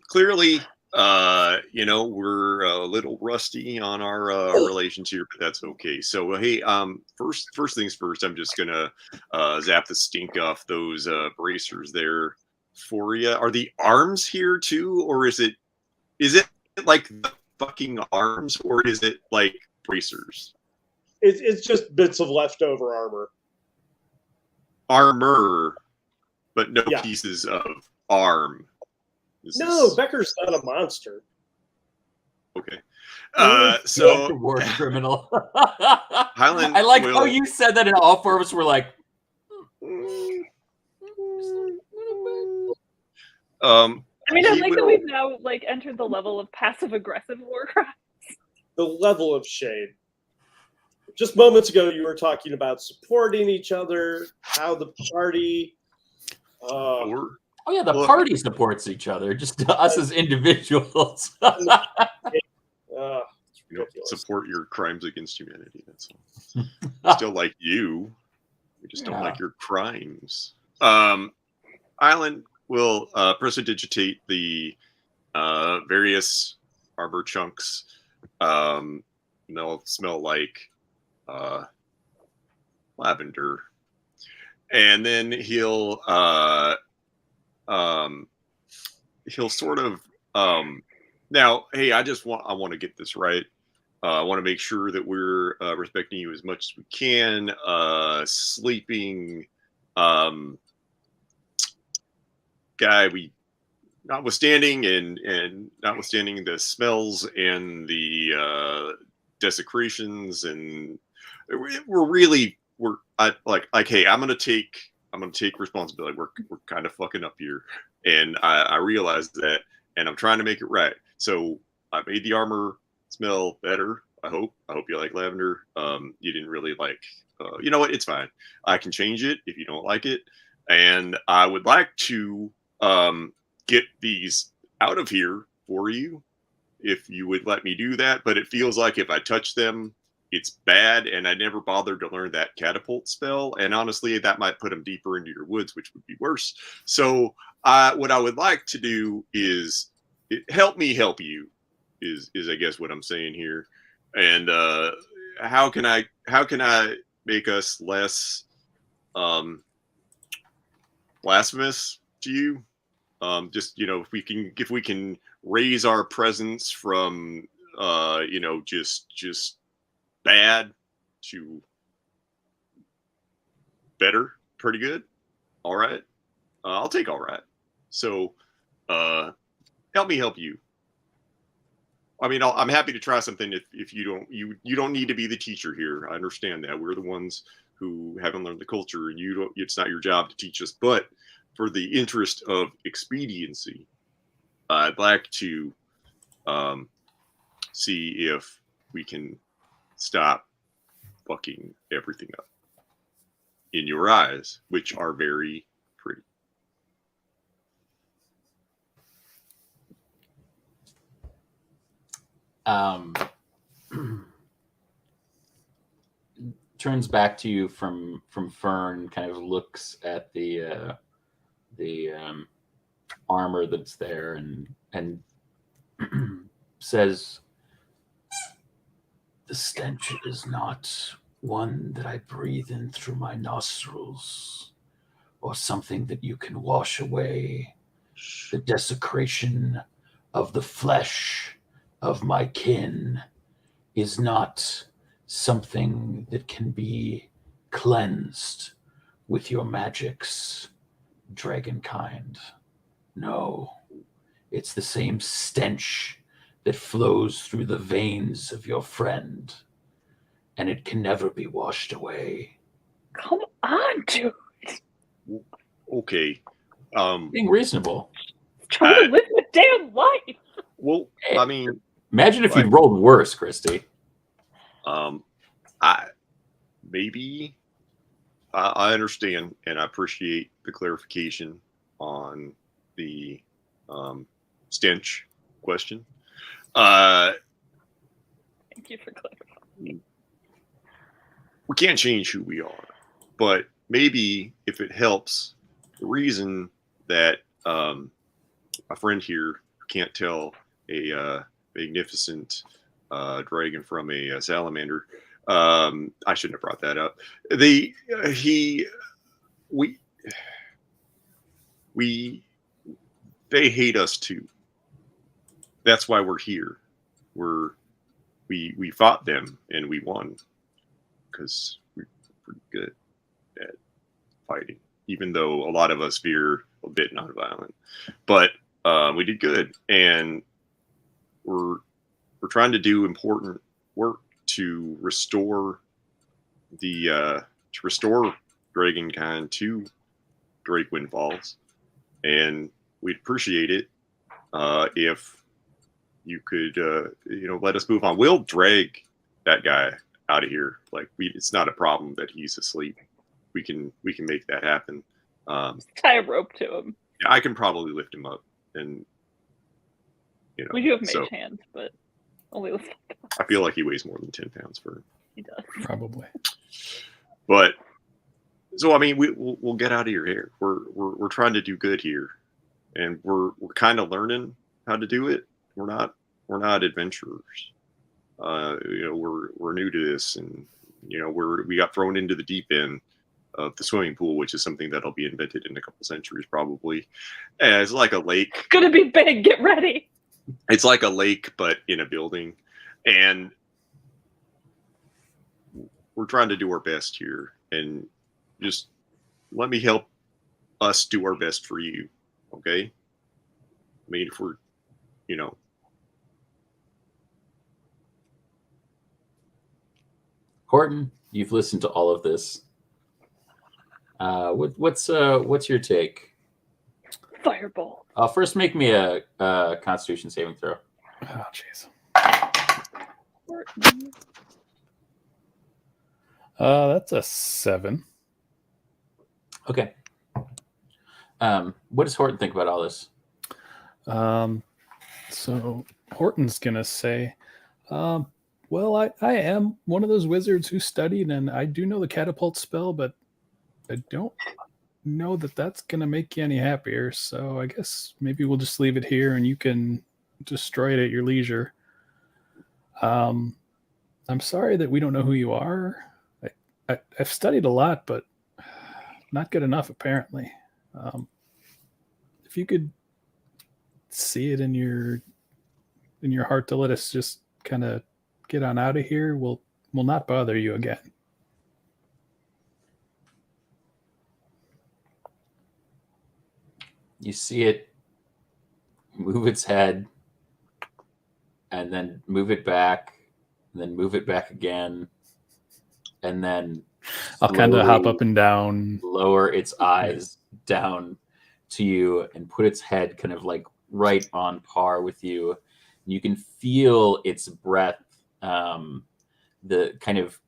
Clearly, we're a little rusty on our relations here, but that's okay. So, hey, first things first, I'm just gonna zap the stink off those bracers there for you. Are the arms here too, or is it like the fucking arms, or is it like bracers? It's just bits of leftover armor, but no pieces of arm. Becker's not a monster. Okay. So the war criminal. Highland, I like how you said that, and all four of us were like, I mean, I like that we've now entered the level of passive aggressive war crimes. The level of shade. Just moments ago, you were talking about supporting each other, how the party. Oh yeah, the party supports each other, just us as individuals. Support your crimes against humanity. That's all. Still like you. We just don't like your crimes. Island will prestidigitate the various arbor chunks. They'll smell like lavender, and then he'll sort of now, hey, I want to get this right. I want to make sure that we're respecting you as much as we can. Sleeping guy, we notwithstanding and notwithstanding the smells and the desecrations, and we're hey, I'm gonna take responsibility. We're kind of fucking up here, and I realize that, and I'm trying to make it right. So I made the armor smell better. I hope you like lavender. You didn't really like. You know what? It's fine. I can change it if you don't like it, and I would like to get these out of here for you, if you would let me do that. But it feels like if I touch them, it's bad, and I never bothered to learn that catapult spell. And honestly, that might put them deeper into your woods, which would be worse. So what I would like to do is help me help you, is I guess what I'm saying here. And how can I make us less blasphemous to you? Just, if we can raise our presence from just bad to better, pretty good. All right. I'll take all right. So help me help you. I mean, I'm happy to try something if you don't need to be the teacher here. I understand that. We're the ones who haven't learned the culture, and it's not your job to teach us. But for the interest of expediency, I'd like to see if we can stop fucking everything up in your eyes, which are very pretty. Turns back to you from Fern, kind of looks at the armor that's there and says, "The stench is not one that I breathe in through my nostrils, or something that you can wash away. The desecration of the flesh of my kin is not something that can be cleansed with your magics, dragonkind. No, it's the same stench that flows through the veins of your friend, and it can never be washed away." Come on, dude. Okay. Being reasonable. Try to live a damn life. Well, I mean, imagine if you'd rolled worse, Christy. I understand, and I appreciate the clarification on the stench question. Thank you for clarifying. We can't change who we are, but maybe if it helps, the reason that a friend here can't tell a magnificent dragon from a salamander. I shouldn't have brought that up. They hate us too. That's why we're here. We fought them and we won because we're pretty good at fighting. Even though a lot of us fear a bit nonviolent, but we did good, and we're trying to do important work to restore Dragonkind to Drakewind Falls, and we'd appreciate it if you could let us move on. We'll drag that guy out of here. Like it's not a problem that he's asleep. We can make that happen. Tie a rope to him. Yeah, I can probably lift him up, and we do have mage hands, but only lift him up. I feel like he weighs more than 10 pounds for. He does probably. But so I mean, we'll get out of your hair. We're trying to do good here, and we're kind of learning how to do it. We're not adventurers. We're new to this, and we got thrown into the deep end of the swimming pool, which is something that'll be invented in a couple centuries probably. And it's like a lake. It's gonna be big. Get ready. It's like a lake, but in a building, and we're trying to do our best here. And just let me help us do our best for you, okay? I mean, if we're, Horton, you've listened to all of this. What's your take? Fireball. First, make me a Constitution saving throw. Oh, jeez. That's a 7. Okay. What does Horton think about all this? So Horton's gonna say, well, I am one of those wizards who studied, and I do know the catapult spell, but I don't know that that's gonna make you any happier. So I guess maybe we'll just leave it here, and you can destroy it at your leisure. I'm sorry that we don't know who you are. I've studied a lot, but not good enough, apparently. If you could see it in your heart to let us just kind of get on out of here, we'll not bother you again. You see it move its head and then move it back, and then move it back again, and then I'll kind of hop up and down, lower its eyes down to you, and put its head kind of like right on par with you. You can feel its breath, the kind of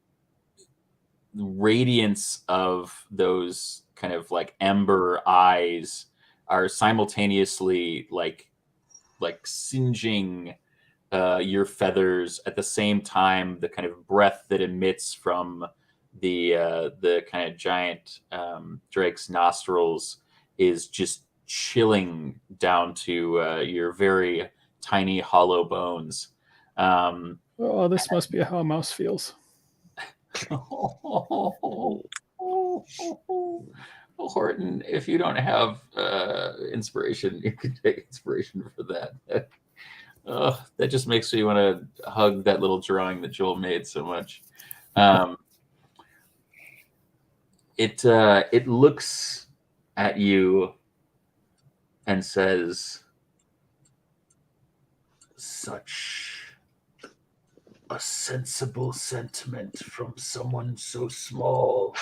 radiance of those kind of like ember eyes are simultaneously like singeing your feathers at the same time. The kind of breath that emits from the kind of giant drake's nostrils is just chilling down to your very tiny hollow bones. Oh, this must be how a mouse feels. Horton, if you don't have inspiration, you could take inspiration for that. That just makes me want to hug that little drawing that Joel made so much. It looks at you and says, "Such a sensible sentiment from someone so small.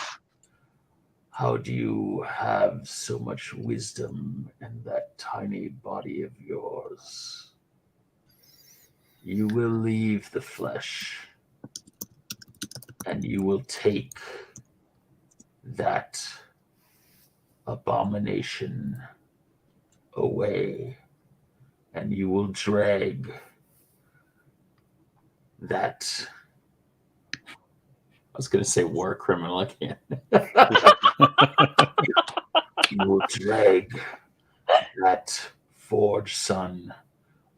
How do you have so much wisdom in that tiny body of yours? You will leave the flesh, and you will take that abomination away, and you will drag that." I was going to say war criminal. I can't. You will drag that forged sun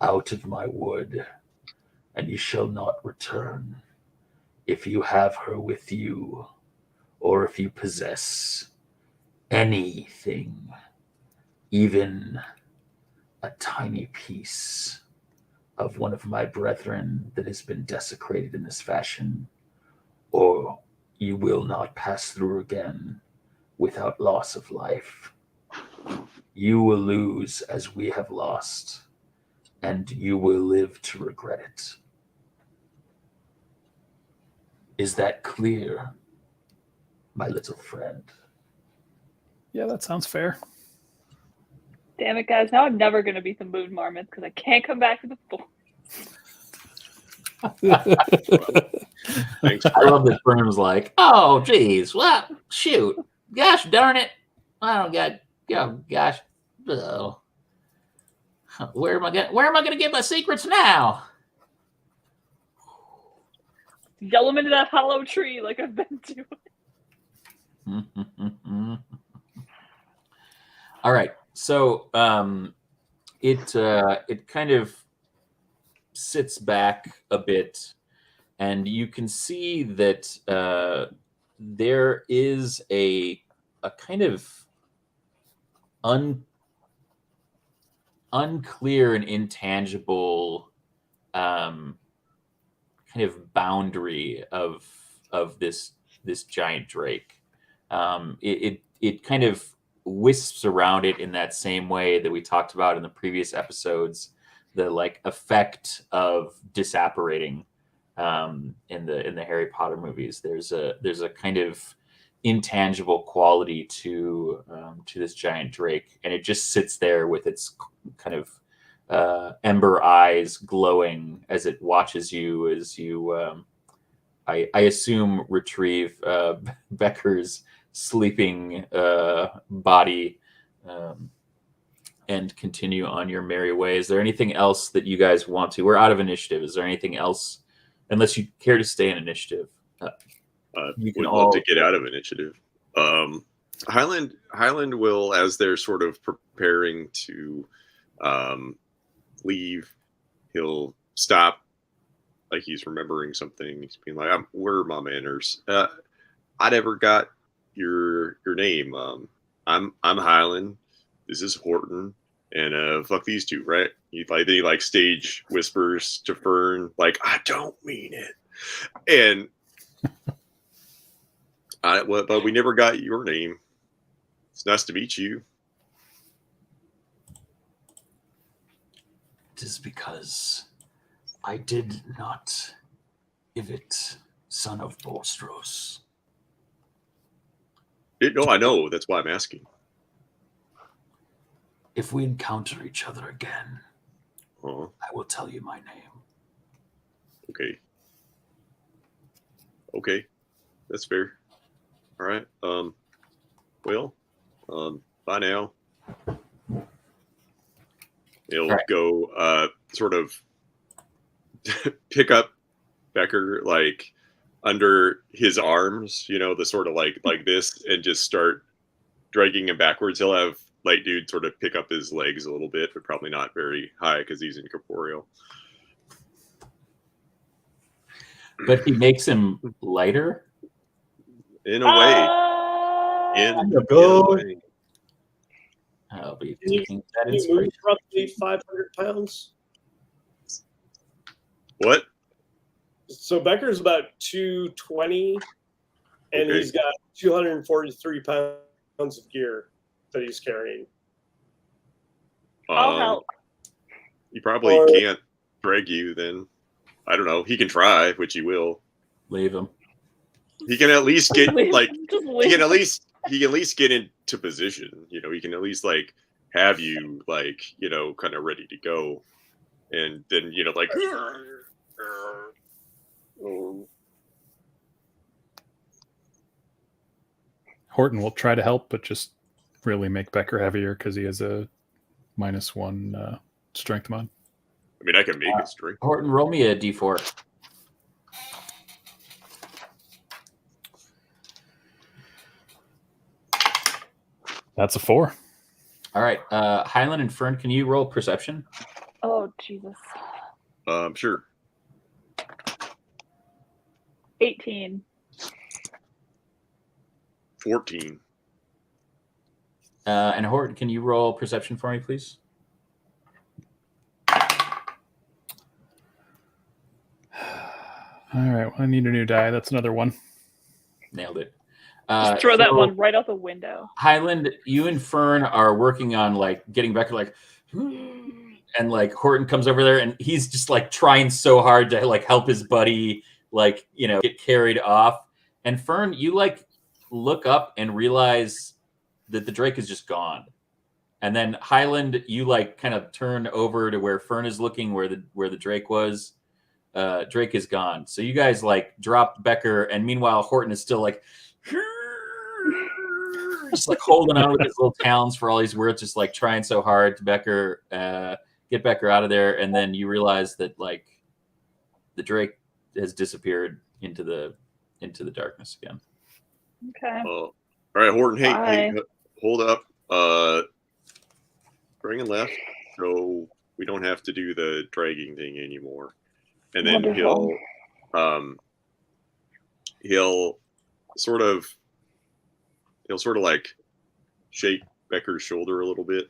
out of my wood, and you shall not return. If you have her with you, or if you possess anything, even a tiny piece of one of my brethren that has been desecrated in this fashion, or you will not pass through again without loss of life. You will lose as we have lost, and you will live to regret it. Is that clear, my little friend? Yeah, that sounds fair. Damn it, guys. Now I'm never going to beat the moon marmots because I can't come back to the forest. Thanks. I love that Burnham's like, "Oh, geez, well, shoot, gosh darn it, I don't got, gosh, where am I gonna get my secrets now?" Yell them into that hollow tree like I've been doing. All right, so it kind of sits back a bit, and you can see that there is a kind of unclear and intangible kind of boundary of this giant drake. It kind of wisps around it in that same way that we talked about in the previous episodes, the like effect of disapparating in the Harry Potter movies. There's a kind of intangible quality to this giant drake, and it just sits there with its kind of ember eyes glowing as it watches you as you I assume retrieve Becker's sleeping body and continue on your merry way. Is there anything else that you guys want to? We're out of initiative. Is there anything else, unless you care to stay in initiative? You can love to get out of initiative. Highland will, as they're sort of preparing to leave, he'll stop, like he's remembering something. He's being like, "Where are my manners? I never got your name. I'm Highland. This is Horton, and fuck these two, right?" He like stage whispers to Fern, like, "I don't mean it," and but we never got your name. It's nice to meet you. It is because I did not Ivit, son of Bolstros. No, I know. That's why I'm asking. If we encounter each other again, Uh-huh. I will tell you my name. Okay. Okay. That's fair. All right. Well, bye now. He'll Right. go sort of pick up Becker like under his arms, you know, the sort of like this, and just start dragging him backwards. He'll have Light Dude sort of pick up his legs a little bit, but probably not very high because he's incorporeal. But he makes him lighter? In a way. In a way. I'll be Can you- taking that He moves inspiration. roughly 500 pounds. What? So Becker's about 220, and Okay. he's got 243 pounds of gear that he's carrying. I'll help. He probably Or- can't drag you then. I don't know. He can try, which he will. Leave him. He can at least get like Just he leave. can at least get into position. You know, he can at least like have you like, you know, kind of ready to go. And then, you know, like Horton will try to help, but just really make Becker heavier because he has a -1 strength mod. I mean, I can make it straight. Horton, roll me a d4. That's a 4. All right. Highland and Fern, can you roll perception? Oh, Jesus. Sure. 18. 14. And Horton, can you roll perception for me, please? All right, well, I need a new die. That's another 1. Nailed it. Just throw that so one right out the window. Highland, you and Fern are working on like getting Becker like, and like Horton comes over there and he's just like trying so hard to like help his buddy like, you know, get carried off. And Fern, you like look up and realize that the Drake is just gone. And then Highland, you like kind of turn over to where Fern is looking, where the Drake was. Drake is gone. So you guys like drop Becker, and meanwhile Horton is still like just like holding on with his little talons for all he's worth, just like trying so hard to get Becker out of there. And then you realize that like the Drake has disappeared into the darkness again. Okay. All right, Horton. Hey, Bye. hold up. Bring and left, so we don't have to do the dragging thing anymore. And then Wonderful. he'll sort of like shake Becker's shoulder a little bit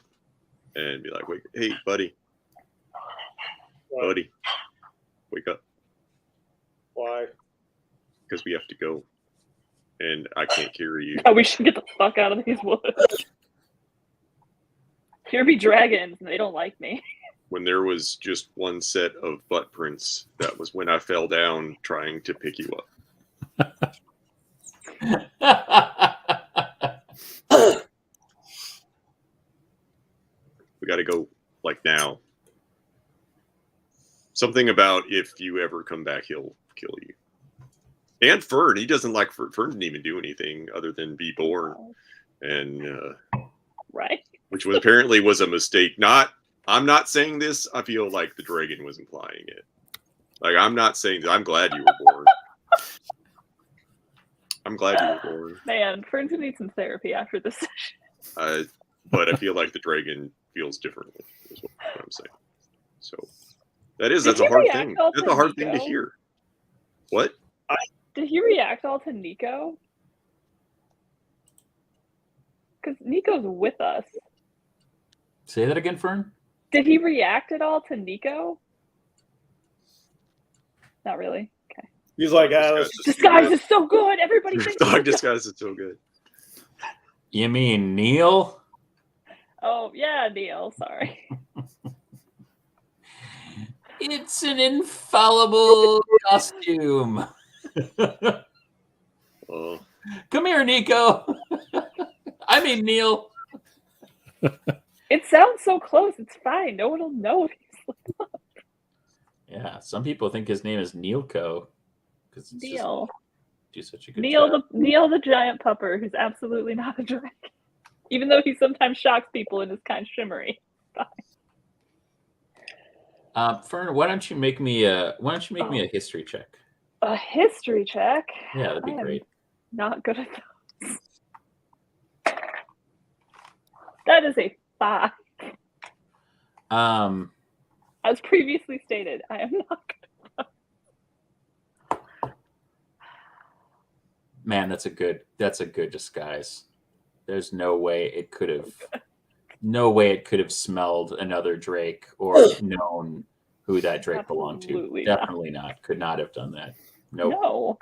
and be like, "Wait, hey, buddy, wake up, Why? because we have to go, and I can't carry you." Oh, we should get the fuck out of these woods. Here be dragons, and they don't like me. When there was just one set of butt prints, that was when I fell down trying to pick you up. We got to go like now. Something about if you ever come back, he'll kill you. And Fern, he doesn't like Fern. Fern didn't even do anything other than be born, and Right? which was apparently was a mistake. I'm not saying this. I feel like the dragon was implying it. Like, I'm not saying that. I'm glad you were born. I'm glad you were born. Man, Fern's gonna need some therapy after this session. But I feel like the dragon feels differently, is what I'm saying. So that's Did a he hard react thing. all That's to a hard thing to Nico? hear. What? Did he react all to Nico? Because Nico's with us. Say that again, Fern. Did he react at all to Nico? Not really. Okay. He's like, Disguise is so good. Everybody thinks. Dog disguise is so good. You mean Neil? Oh yeah, Neil. Sorry. It's an infallible costume. Oh, Come here, Nico. I mean, Neil. It sounds so close. It's fine. No one will know if he's Yeah, some people think his name is Neilco because it's Neil. just do such a good Neil job. Neil the giant pupper, who's absolutely not a dragon, even though he sometimes shocks people and is kind of shimmery. Fern, why don't you make me a history check? A history check. Yeah, that'd be I am great. Not good at those. That is a 5. As previously stated, I am not good. Man, that's a good disguise. There's no way it could have smelled another Drake or known who that Drake belonged to. Absolutely Definitely not. Could not have done that. Nope. No.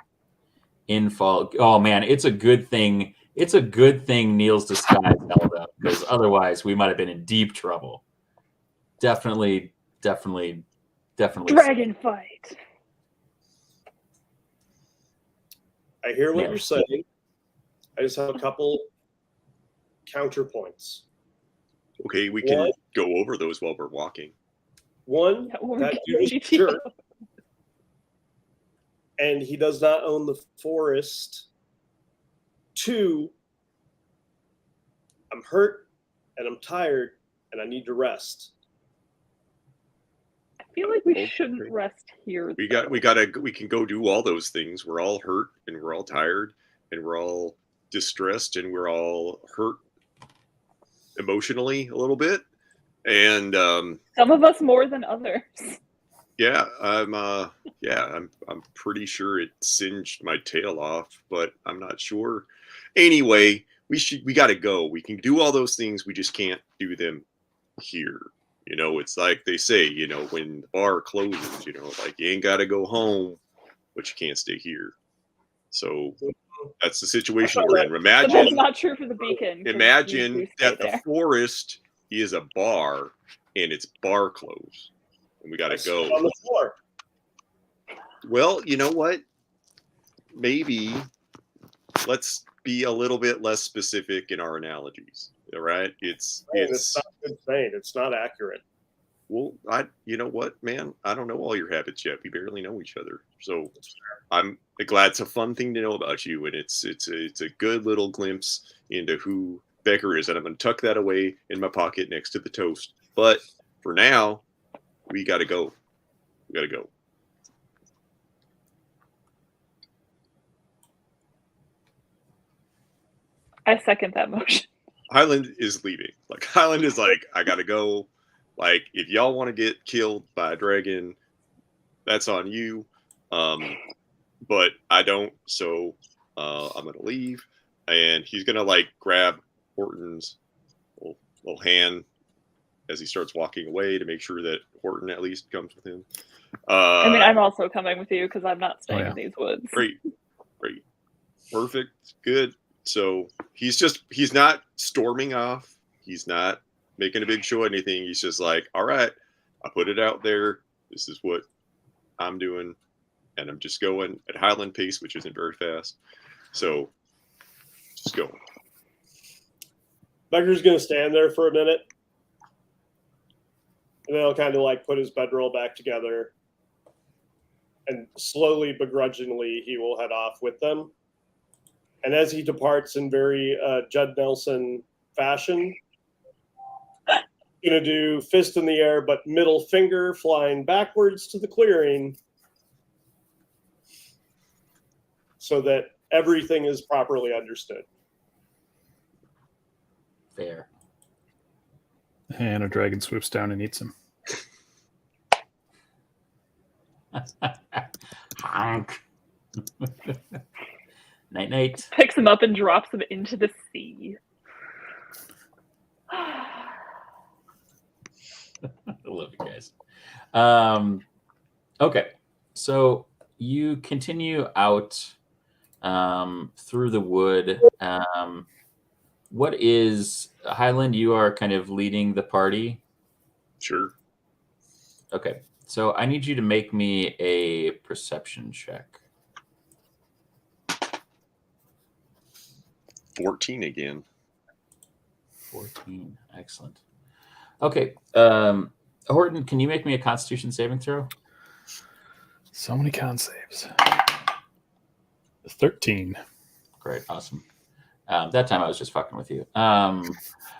Oh man, it's a good thing. It's a good thing Neil's disguise held up, because otherwise we might have been in deep trouble. Definitely. Dragon fight. I hear what Yeah. you're saying. I just have a couple counterpoints. okay, we can What? go over those while we're walking. One, Yeah, we're that dude is a GTO. jerk, and he does not own the forest. 2, I'm hurt and I'm tired and I need to rest. I feel like we Okay. shouldn't rest here. We can go do all those things. We're all hurt and we're all tired and we're all distressed and we're all hurt emotionally a little bit. And Some of us more than others. yeah, I'm pretty sure it singed my tail off, but I'm not sure. Anyway, we got to go. We can do all those things. We just can't do them here. You know, it's like they say, you know, when the bar closes, you know, like you ain't got to go home, but you can't stay here. So that's the situation we're in. But that's Imagine not true for the beacon. 'cause we imagine do stay that the there. forest is a bar and it's bar closed and we got to go. On the floor. Well, you know what? Maybe let's be a little bit less specific in our analogies. All right? It's not good saying. It's not accurate. well, you know what, man? I don't know all your habits yet. We barely know each other. So I'm glad it's a fun thing to know about you, and it's a good little glimpse into who Becker is, and I'm going to tuck that away in my pocket next to the toast. But for now, we got to go. We got to go. I second that motion. Highland is leaving. Like Highland is like, I got to go. Like if y'all want to get killed by a dragon, that's on you. But I don't. So I'm going to leave, and he's going to like grab Horton's little hand as he starts walking away to make sure that Horton at least comes with him. I mean, I'm also coming with you because I'm not staying in these woods. Great. Perfect. Good. So he's not storming off. He's not making a big show or anything. He's just like, all right, I put it out there. This is what I'm doing. And I'm just going at Highland pace, which isn't very fast. So just go. Becker's going to stand there for a minute. And then he'll kind of like put his bedroll back together. And slowly, begrudgingly, he will head off with them. And as he departs in very Judd Nelson fashion, going to do fist in the air, but middle finger flying backwards to the clearing so that everything is properly understood. Fair. And a dragon swoops down and eats him. Honk. Night, night. Picks him up and drops him into the sea. I love you guys. Okay, so you continue out through the wood. What is Highland? You are kind of leading the party. Sure. Okay, So I need you to make me a perception check. 14 again. 14. Excellent. Okay. Horton, can you make me a Constitution saving throw? So many con saves. 13. Great. Awesome. That time I was just fucking with you.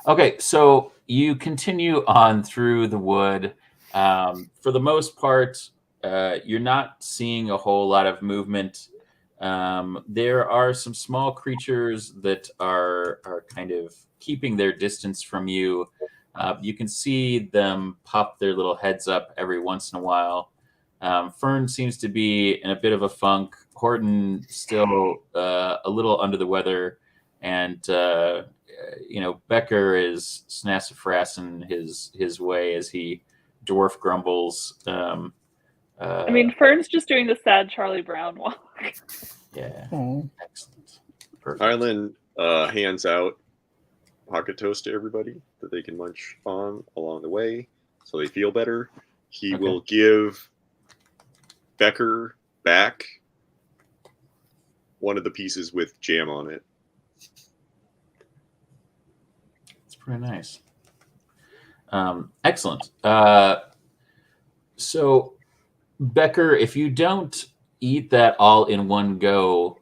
Okay. So you continue on through the wood. For the most part, you're not seeing a whole lot of movement. There are some small creatures that are kind of keeping their distance from you. You can see them pop their little heads up every once in a while. Fern seems to be in a bit of a funk. Horton still a little under the weather, and Becker is snassafrassing his way as he dwarf grumbles. I mean, Fern's just doing the sad Charlie Brown walk. Yeah. Oh. Excellent. Perfect. Highland hands out pocket toast to everybody that they can munch on along the way so they feel better. He will give Becker back one of the pieces with jam on it. It's pretty nice. Excellent. So, Becker, if you don't eat that all in one go,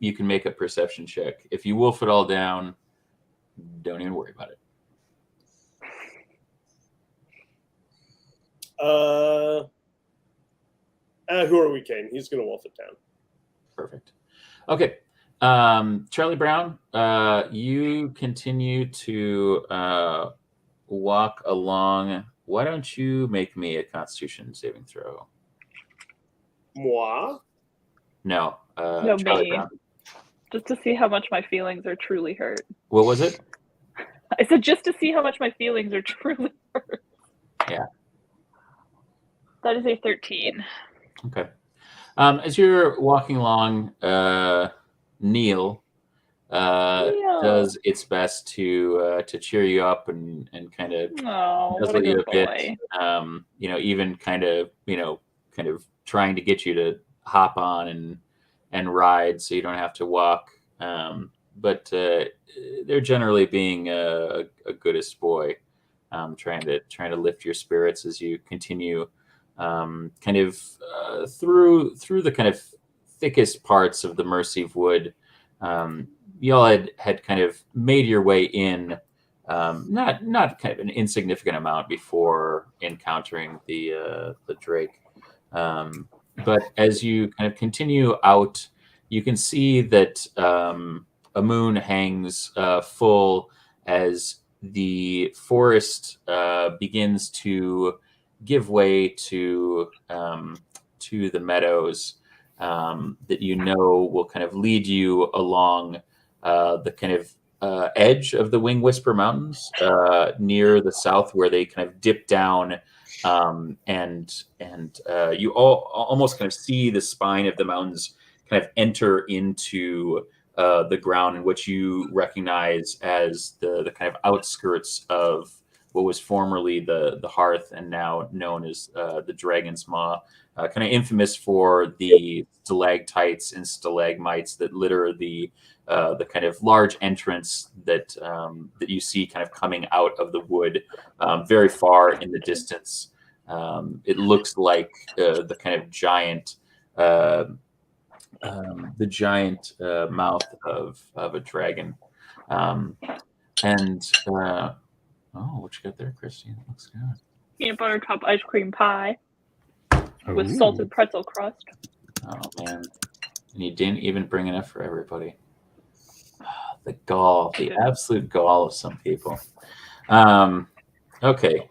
you can make a perception check. If you wolf it all down, don't even worry about it. Who are we, Kane? He's going to wolf it down. Perfect. Okay. Charlie Brown, you continue to walk along. Why don't you make me a Constitution saving throw? Moi? No. No, Charlie me. Brown. Just to see how much my feelings are truly hurt. What was it? I said just to see how much my feelings are truly hurt. Yeah. That is a 13. Okay. As you're walking along, Neil does its best to cheer you up and kind of what a you good a bit. boy. Even kind of trying to get you to hop on and ride so you don't have to walk. But they're generally being a goodest boy, trying to lift your spirits as you continue through the kind of thickest parts of the Mercy Wood. You all had kind of made your way in, not kind of an insignificant amount before encountering the Drake. But as you kind of continue out, you can see that a moon hangs full as the forest begins to give way to the meadows that will kind of lead you along the kind of edge of the Wing Whisper Mountains near the south, where they kind of dip down, and you almost kind of see the spine of the mountains kind of enter into the ground, in which you recognize as the kind of outskirts of what was formerly the Hearth and now known as the Dragon's Maw, kind of infamous for the stalactites and stalagmites that litter the kind of large entrance that you see kind of coming out of the wood very far in the distance. It looks like the kind of giant mouth of a dragon. What you got there, Christine? That looks good. Peanut butter top ice cream pie with salted pretzel crust. Oh man, and you didn't even bring enough for everybody. The gall, the absolute gall of some people. Okay,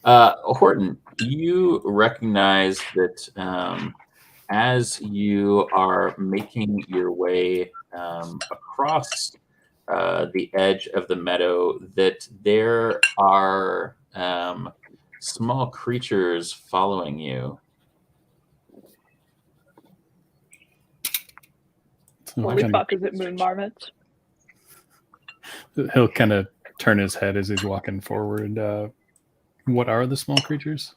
Horton, you recognize that as you are making your way across the edge of the meadow, that there are small creatures following you. Holy fuck, is it moon marmots? He'll kind of turn his head as he's walking forward. What are the small creatures?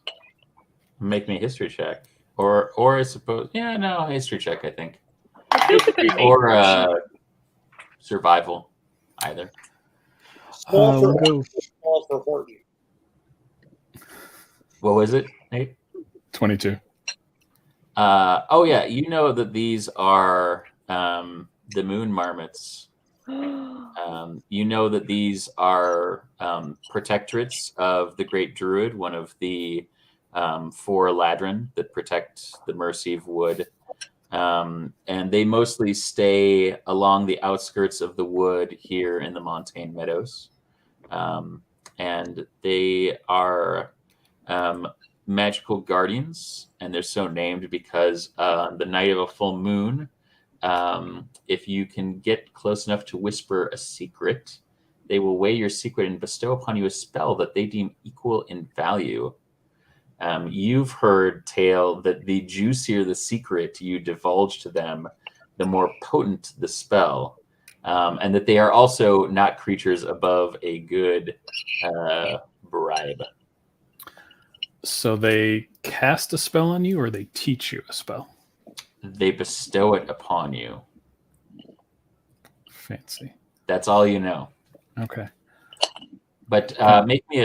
Make me a history check, or I suppose, yeah, no, history check. I think, I feel like it's a or nature. survival, either. Small for we'll go small for Horton. What was it, Nate? 22. Oh yeah, you know that these are the moon marmots. You know that these are protectorates of the Great Druid, one of the 4 Ladrin that protect the Mercive Wood. And they mostly stay along the outskirts of the wood here in the Montane Meadows. And they are magical guardians, and they're so named because the night of a full moon, if you can get close enough to whisper a secret, they will weigh your secret and bestow upon you a spell that they deem equal in value. You've heard tale that the juicier the secret you divulge to them, the more potent the spell, and that they are also not creatures above a good bribe. So they cast a spell on you, or they teach you a spell? They bestow it upon you. Fancy. That's all you know. Okay. But make me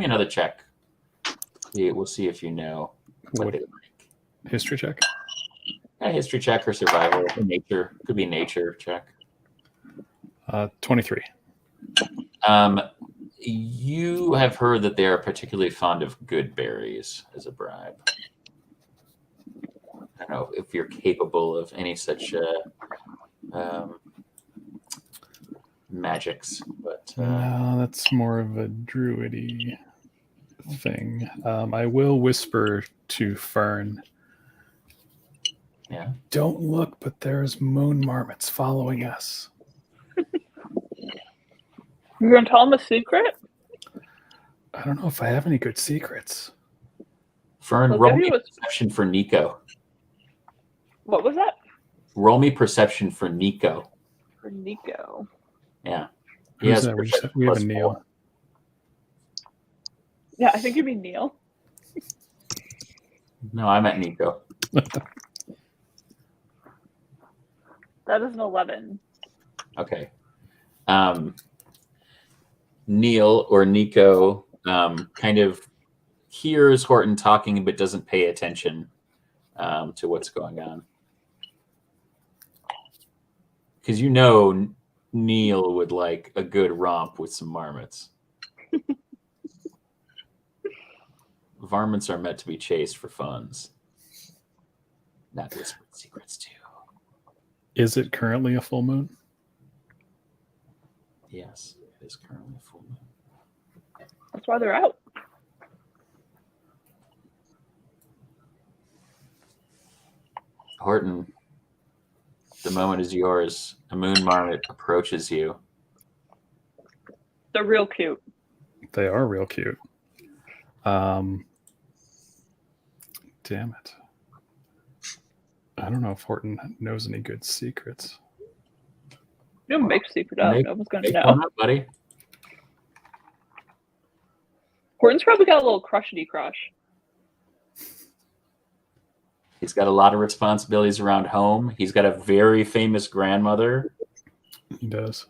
another check. We'll see if you know what they like. History check? A history check or survival. Nature. Could be nature check. 23. You have heard that they are particularly fond of good berries as a bribe. I don't know if you're capable of any such magics, but No, that's more of a druidy thing. I will whisper to Fern. Yeah. Don't look, but there's moon marmots following us. You're gonna tell him a secret? I don't know if I have any good secrets. Fern, I'll roll give me you a- perception for Nico. What was that? Roll me perception for Nico. For Nico. Yeah. He Who's has that? perception We have a +4. Neil. Yeah, I think you mean Neil. No, I'm at Nico. That is an 11. Okay. Neil or Nico kind of hears Horton talking but doesn't pay attention to what's going on. Because you know Neil would like a good romp with some marmots. Varmints are meant to be chased for funds, not whispered secrets too. Is it currently a full moon? Yes, it is currently a full moon. That's why they're out. Horton, the moment is yours. A moon marmot approaches you. They're real cute. They are real cute. Damn it. I don't know if Horton knows any good secrets. You don't make a secret up. Make- No one's gonna Make know. one up, buddy. Horton's probably got a little crushity crush. He's got a lot of responsibilities around home. He's got a very famous grandmother. He does.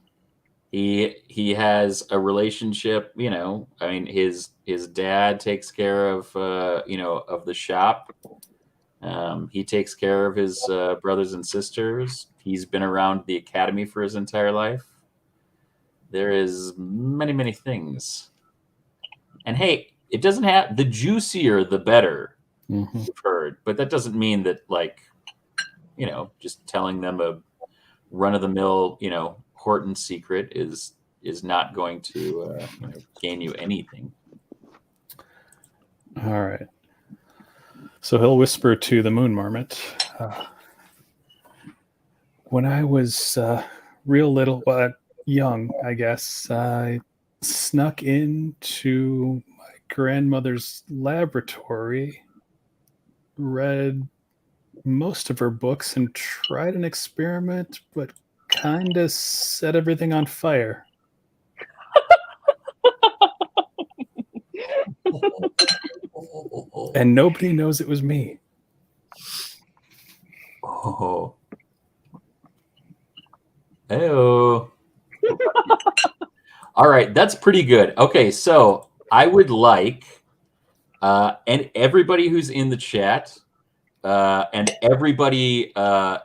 He has a relationship, you know, I mean his dad takes care of of the shop. He takes care of his brothers and sisters. He's been around the academy for his entire life. There is many things. And hey, it doesn't have the juicier the better. Mm-hmm. You've heard, but that doesn't mean that just telling them a run of the mill, Horton secret is not going to gain you anything. All right. So he'll whisper to the moon marmot. When I was real little, young, I guess, I snuck into my grandmother's laboratory, read most of her books, and tried an experiment, but kind of set everything on fire. And nobody knows it was me. Oh. Heyo. All right, that's pretty good. Okay, so I would like, and everybody who's in the chat, and everybody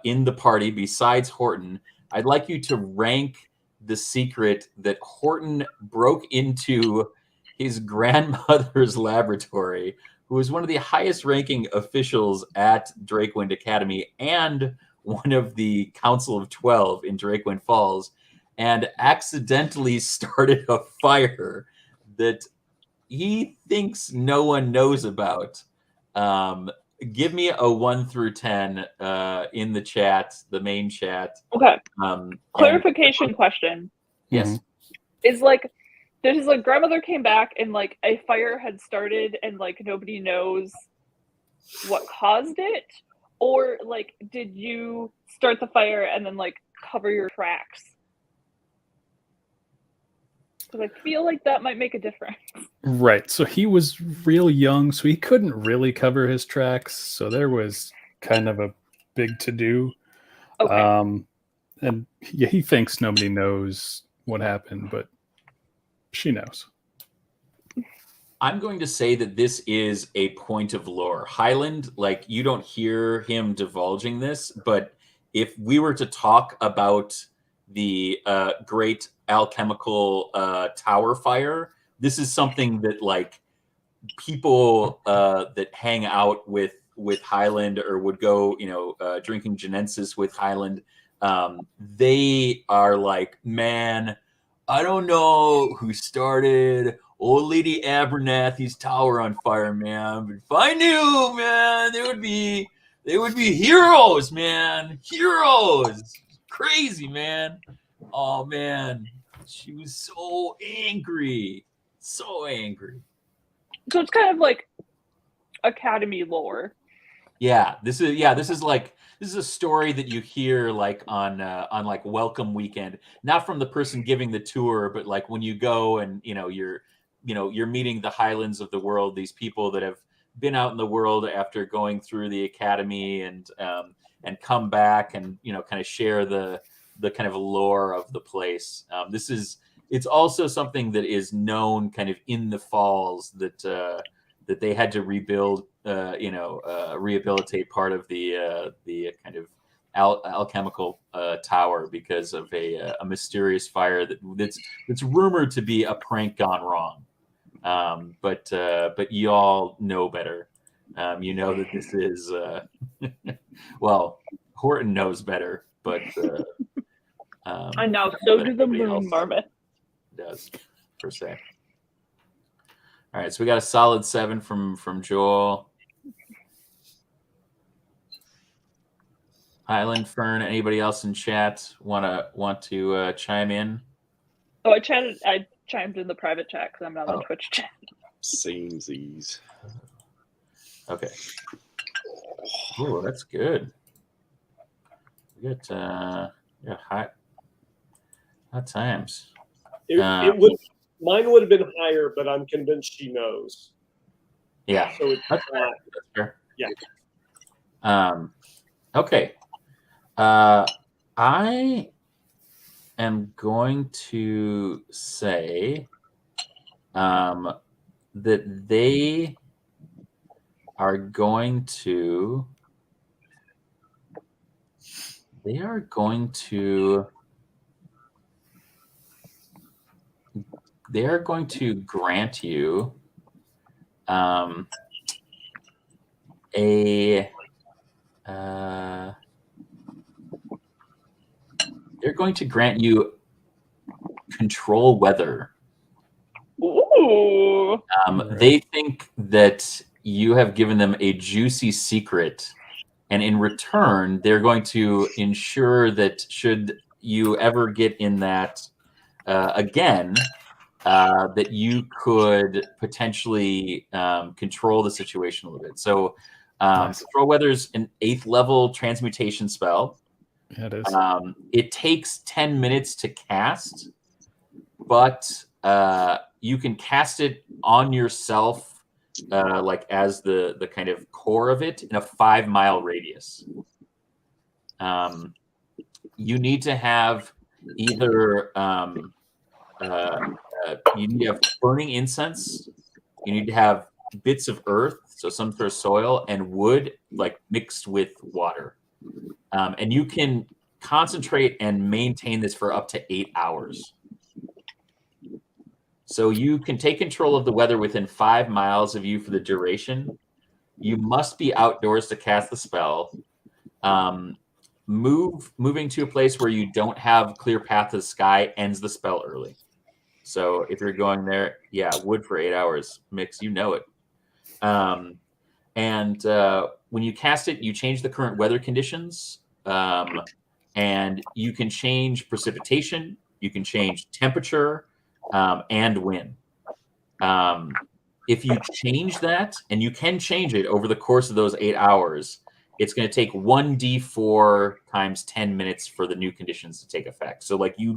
in the party besides Horton, I'd like you to rank the secret that Horton broke into his grandmother's laboratory, who is one of the highest ranking officials at Drakewind Academy and one of the Council of 12 in Drakewind Falls, and accidentally started a fire that he thinks no one knows about. Give me a 1 through 10 in the chat, the main chat. Okay. Clarification question. Yes. Is like, there's like grandmother came back and like a fire had started and like nobody knows what caused it? Or like, did you start the fire and then like cover your tracks? Because I feel like that might make a difference. Right. So he was real young, so he couldn't really cover his tracks. So there was kind of a big to-do. Okay. And he thinks nobody knows what happened, but she knows. I'm going to say that this is a point of lore. Highland, like, you don't hear him divulging this, but if we were to talk about the great alchemical tower fire, this is something that, like, people that hang out with Highland or would go, drinking Genensis with Highland, they are like, man, I don't know who started old lady Abernathy's tower on fire, man. But if I knew, man, they would be heroes, man. Heroes. Crazy, man. Oh man. She was so angry. So angry. So it's kind of like Academy lore. Yeah, this is a story that you hear like on like welcome weekend, not from the person giving the tour, but like when you go and you're meeting the Highlands of the world, these people that have been out in the world after going through the academy and come back and kind of share the kind of lore of the place. It's also something that is known kind of in the falls that they had to rebuild, rehabilitate part of the kind of alchemical tower because of a mysterious fire that's rumored to be a prank gone wrong. But you all know better. You know that this is well, Horton knows better, but I know. So do the moon marmot. Does per se. All right, so we got a solid 7 from Joel. Highland, Fern, anybody else in chat want to chime in? Oh, I chimed in the private chat because I'm not on Twitch chat. Samesies. Okay. Oh, that's good. We got hot times. Mine would have been higher, but I'm convinced she knows. Yeah. So it's that's fair. Yeah. Okay. I am going to say that they are going to grant you they're going to grant you control weather. Ooh. They think that you have given them a juicy secret, and in return, they're going to ensure that should you ever get in that again, that you could potentially control the situation a little bit. So Nice. Control Weather's an 8th level transmutation spell. Yeah, it is. It takes 10 minutes to cast, but you can cast it on yourself like as the kind of core of it in a 5-mile radius. You need to have either you need to have burning incense. You need to have bits of earth, so some sort of soil, and wood, like mixed with water. And you can concentrate and maintain this for up to 8 hours. So you can take control of the weather within 5 miles of you for the duration. You must be outdoors to cast the spell. Moving to a place where you don't have clear path to the sky ends the spell early. So if you're going there, yeah, wood for 8 hours. Mix, you know it. And when you cast it, you change the current weather conditions. And you can change precipitation. You can change temperature. And wind. If you change that, and you can change it over the course of those 8 hours, it's going to take 1d4 times 10 minutes for the new conditions to take effect. So like you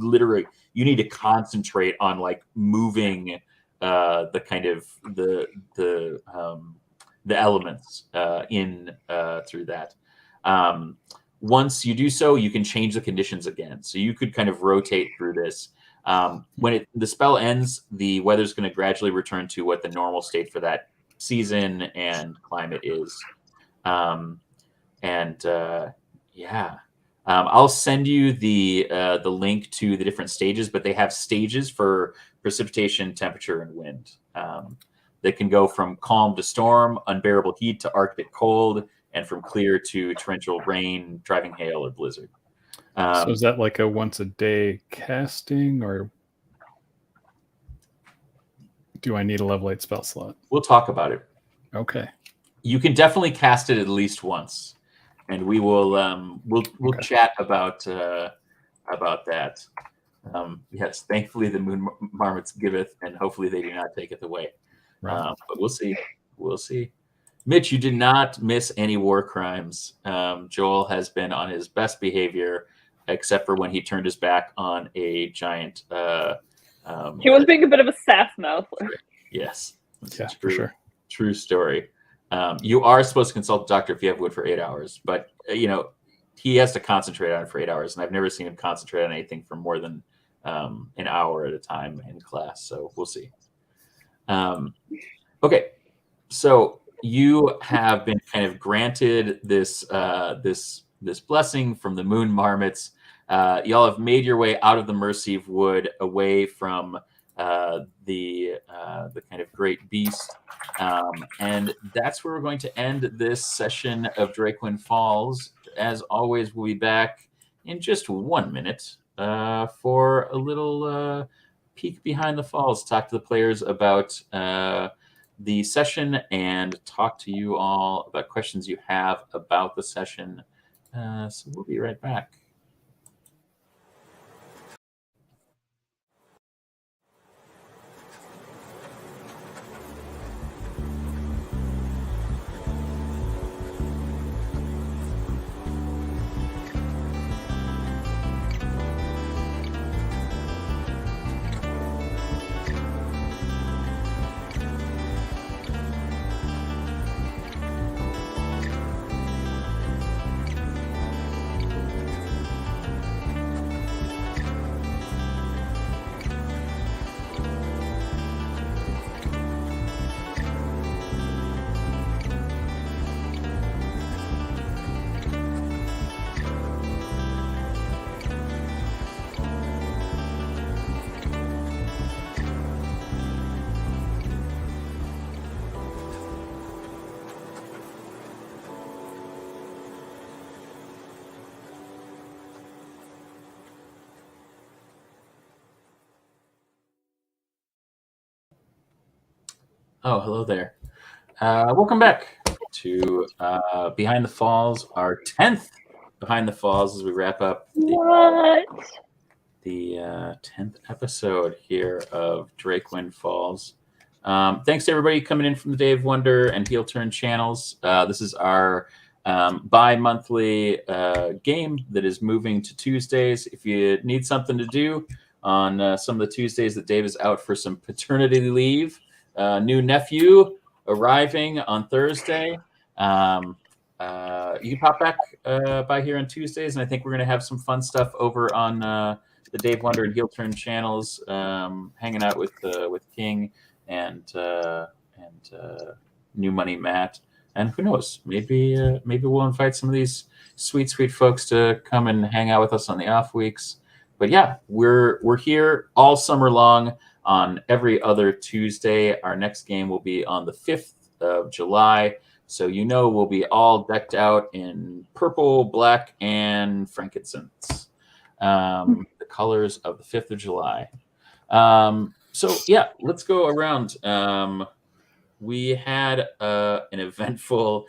need to concentrate on like moving the kind of the elements in through that. Once you do so, you can change the conditions again. So you could kind of rotate through this. When the spell ends, the weather's going to gradually return to what the normal state for that season and climate is. I'll send you the link to the different stages, but they have stages for precipitation, temperature, and wind. They can go from calm to storm, unbearable heat to Arctic cold, and from clear to torrential rain, driving hail, or blizzard. So is that like a once a day casting, or do I need a level 8 spell slot? We'll talk about it. Okay. You can definitely cast it at least once, and we will we'll chat about that. Yes, thankfully the moon marmots giveth, and hopefully they do not take it away. Right. But we'll see. We'll see. Mitch, you did not miss any war crimes. Joel has been on his best behavior, except for when he turned his back on a giant. He was being a bit of a sass mouth. Yes, yeah, for sure. True story. You are supposed to consult the doctor if you have wood for 8 hours, but he has to concentrate on it for 8 hours, and I've never seen him concentrate on anything for more than an hour at a time in class. So we'll see. Okay, so you have been kind of granted this blessing from the moon marmots. Y'all have made your way out of the Mercy of Wood, away from the kind of great beast, and that's where we're going to end this session of Drakewind Falls. As always, we'll be back in just 1 minute for a little peek behind the falls, talk to the players about the session, and talk to you all about questions you have about the session. So we'll be right back. Oh, hello there. Welcome back to Behind the Falls, our 10th Behind the Falls, as we wrap up the 10th episode here of Drakewind Falls. Thanks to everybody coming in from the Day of Wonder and Heel Turn channels. This is our bi-monthly game that is moving to Tuesdays. If you need something to do on some of the Tuesdays that Dave is out for some paternity leave, new nephew, arriving on Thursday. You can pop back by here on Tuesdays, and I think we're going to have some fun stuff over on the Dave Wonder and Heel Turn channels, hanging out with King and New Money Matt, and who knows, maybe we'll invite some of these sweet folks to come and hang out with us on the off weeks. But yeah, we're here all summer long on every other Tuesday. Our next game will be on the 5th of July. So we'll be all decked out in purple, black, and frankincense. The colors of the 5th of July. So yeah, let's go around. We had an eventful,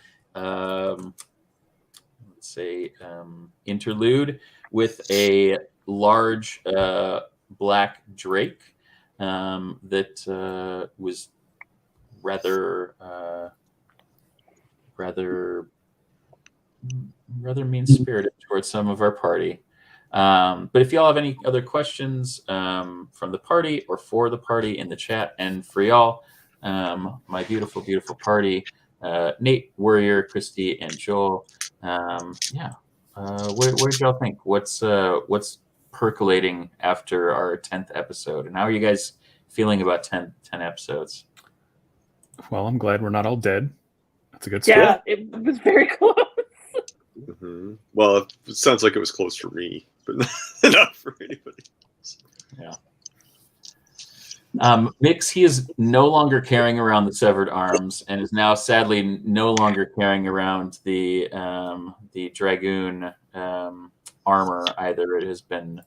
interlude with a large black drake that was rather mean-spirited towards some of our party. But if y'all have any other questions from the party or for the party in the chat, and for y'all, my beautiful party, Nate, Warrior, Christy, and Joel, what did y'all think? What's percolating after our 10th episode, and how are you guys feeling about 10 episodes? Well, I'm glad we're not all dead. That's a good start. Yeah, it was very close. Mm-hmm. Well, it sounds like it was close for me, but not for anybody else. Yeah. Mix, he is no longer carrying around the severed arms, and is now sadly no longer carrying around the dragoon armor either. It has been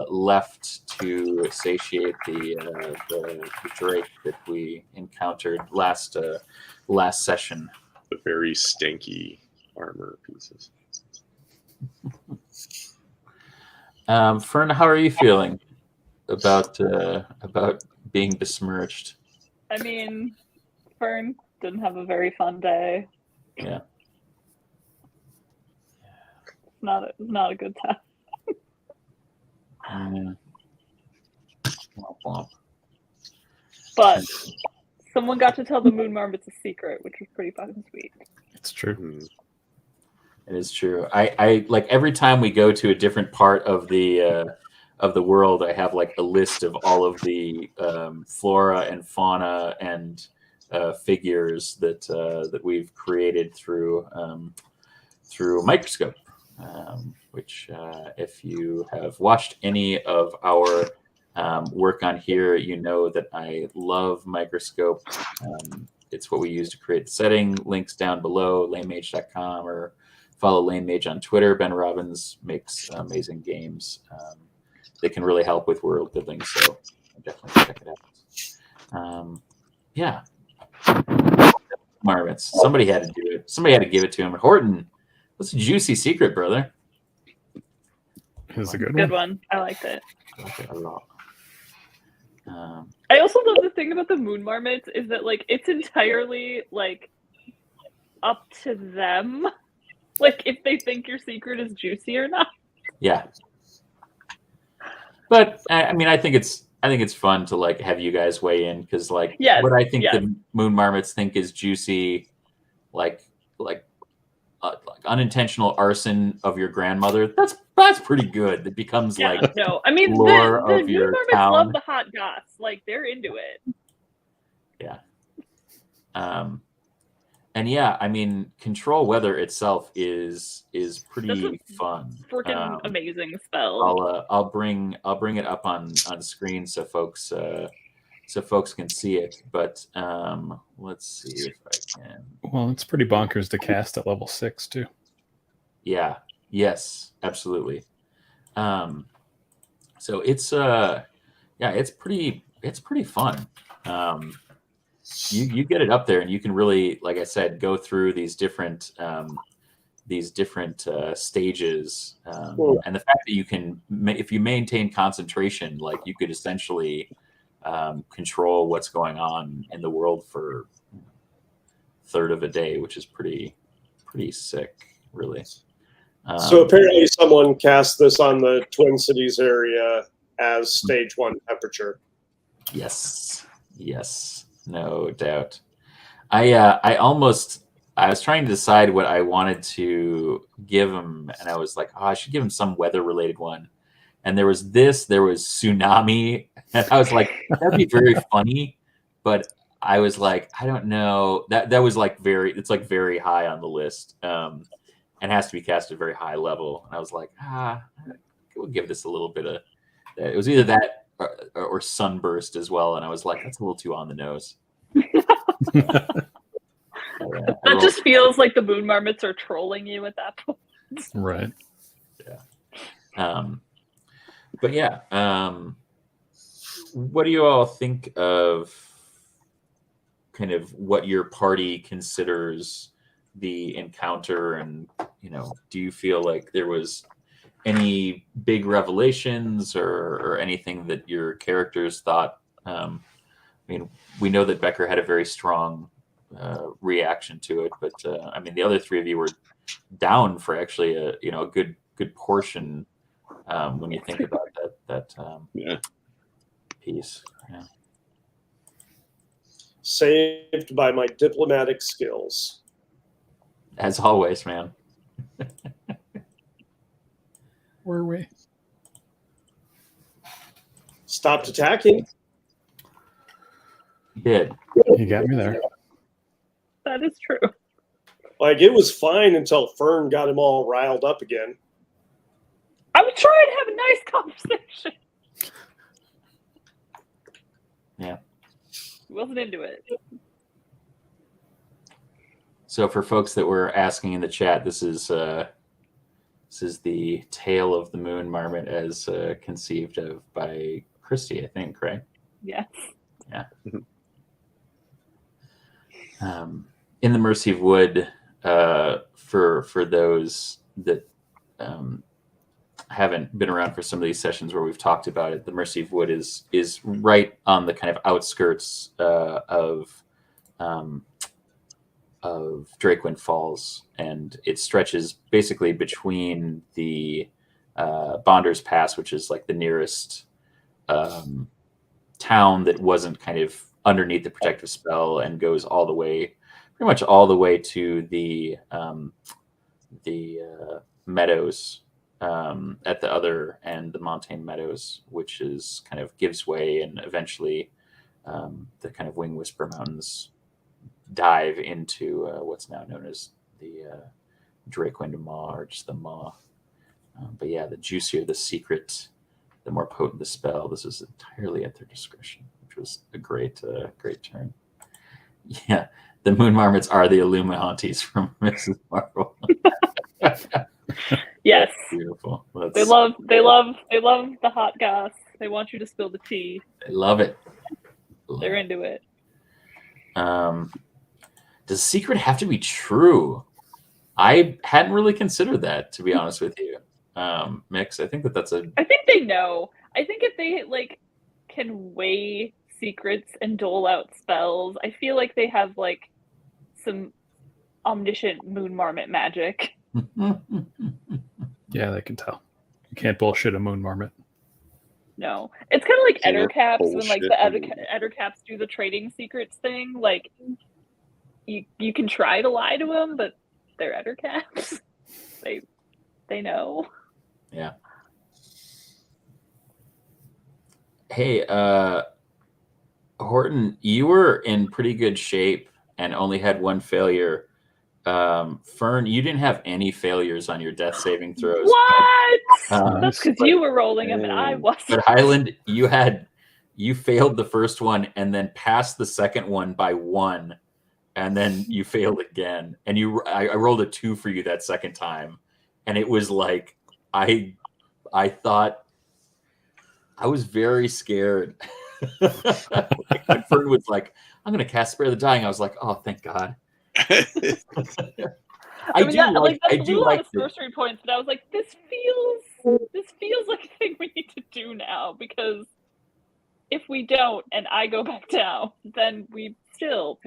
left to satiate the drake that we encountered last session. The very stanky armor pieces. Fern, how are you feeling about being besmirched? I mean, Fern didn't have a very fun day. Yeah. Not a good time. Yeah. Womp womp. But someone got to tell the moon marmots a secret, which was pretty fucking sweet. It's true. Mm-hmm. It is true. I like every time we go to a different part of the world, I have like a list of all of the flora and fauna and figures that we've created through Microscope. Which, if you have watched any of our work on here, you know that I love Microscope. It's what we use to create the setting. Links down below, lamemage.com, or follow LaneMage on Twitter. Ben Robbins makes amazing games. They can really help with world building, so definitely check it out. Yeah. Marmots. Somebody had to do it. Somebody had to give it to him. Horton, what's a juicy secret, brother? It's a good Good one. I liked it. I like it a lot. I also love the thing about the moon marmots is that like it's entirely like up to them, like if they think your secret is juicy or not. Yeah. But I mean, I think it's fun to like have you guys weigh in, because like what I think the moon marmots think is juicy, like unintentional arson of your grandmother. That's pretty good. It becomes like no. I mean lore the of moon your marmots town. love the hot goss. Like they're into it. Yeah. And yeah, I mean, control weather itself is pretty fun. Freaking amazing spell. I'll bring it up on screen so folks can see it. But let's see if I can. Well, it's pretty bonkers to cast at level 6 too. Yeah. Yes. Absolutely. So it's pretty fun. You get it up there, and you can really, like I said, go through these different stages, and the fact that you can, if you maintain concentration, like you could essentially control what's going on in the world for a third of a day, which is pretty sick, really. So apparently someone cast this on the Twin Cities area as stage 1 temperature. Yes, no doubt. I was trying to decide what I wanted to give him, and I was like, oh, I should give him some weather-related one. And there was tsunami, and I was like, that'd be very funny, but I was like, I don't know. That was like it's like very high on the list, and has to be cast at a very high level. And I was like, we'll give this a little bit of. It was either that or sunburst as well, and I was like, that's a little too on the nose. That just feels like the moon marmots are trolling you at that point. Right. Yeah. But yeah, what do you all think of kind of what your party considers the encounter? And, do you feel like there was any big revelations or anything that your characters thought? I mean, we know that Becker had a very strong reaction to it, but I mean, the other three of you were down for actually a good portion when you think about that piece. Yeah. Saved by my diplomatic skills. As always, man. Were we? Stopped attacking. You did. You got me there. That is true. Like, it was fine until Fern got him all riled up again. I was trying to have a nice conversation. Yeah. He wasn't into it. So for folks that were asking in the chat, this is the tale of the moon marmot as conceived of by Christy, I think, right? Yes. Yeah. In the Mercy of Wood, for those that haven't been around for some of these sessions where we've talked about it, the Mercy of Wood is right on the kind of outskirts of Drakewind Falls, and it stretches basically between the Bonders Pass, which is like the nearest town that wasn't kind of underneath the protective spell, and goes all the way, pretty much all the way to the meadows at the other end, the Montaigne Meadows, which is kind of gives way, and eventually the kind of Wing Whisper Mountains dive into what's now known as the Drakewind Maw, or just the Maw. But yeah, the juicier the secret, the more potent the spell. This is entirely at their discretion, which was a great turn. Yeah, the Moon Marmots are the Illuminantes from Mrs. Marvel. Yes. Beautiful. They love the hot goss. They want you to spill the tea. They love it. They're into it. Does secret have to be true? I hadn't really considered that, to be honest with you. Mix, I think that's a... I think they know. I think if they can weigh secrets and dole out spells, I feel like they have some omniscient moon marmot magic. Yeah, they can tell. You can't bullshit a moon marmot. No. It's kind of like Can't Ettercaps, when bullshit the a moon Ettercaps do the trading secrets thing. You can try to lie to them, but they're Ettercaps. They know. Yeah. Hey, Horton, you were in pretty good shape and only had one failure. Fern, you didn't have any failures on your death saving throws. What? That's because you were rolling them and I wasn't. But Highland, you failed the first one and then passed the second one by 1, and then you failed again. And I rolled a 2 for you that second time, and it was like I thought, I was very scared. When Fern was like, "I'm going to cast Spare the Dying," I was like, "Oh, thank God." I do like sorcery points, but I was like, this feels like a thing we need to do now, because if we don't and I go back down, then we're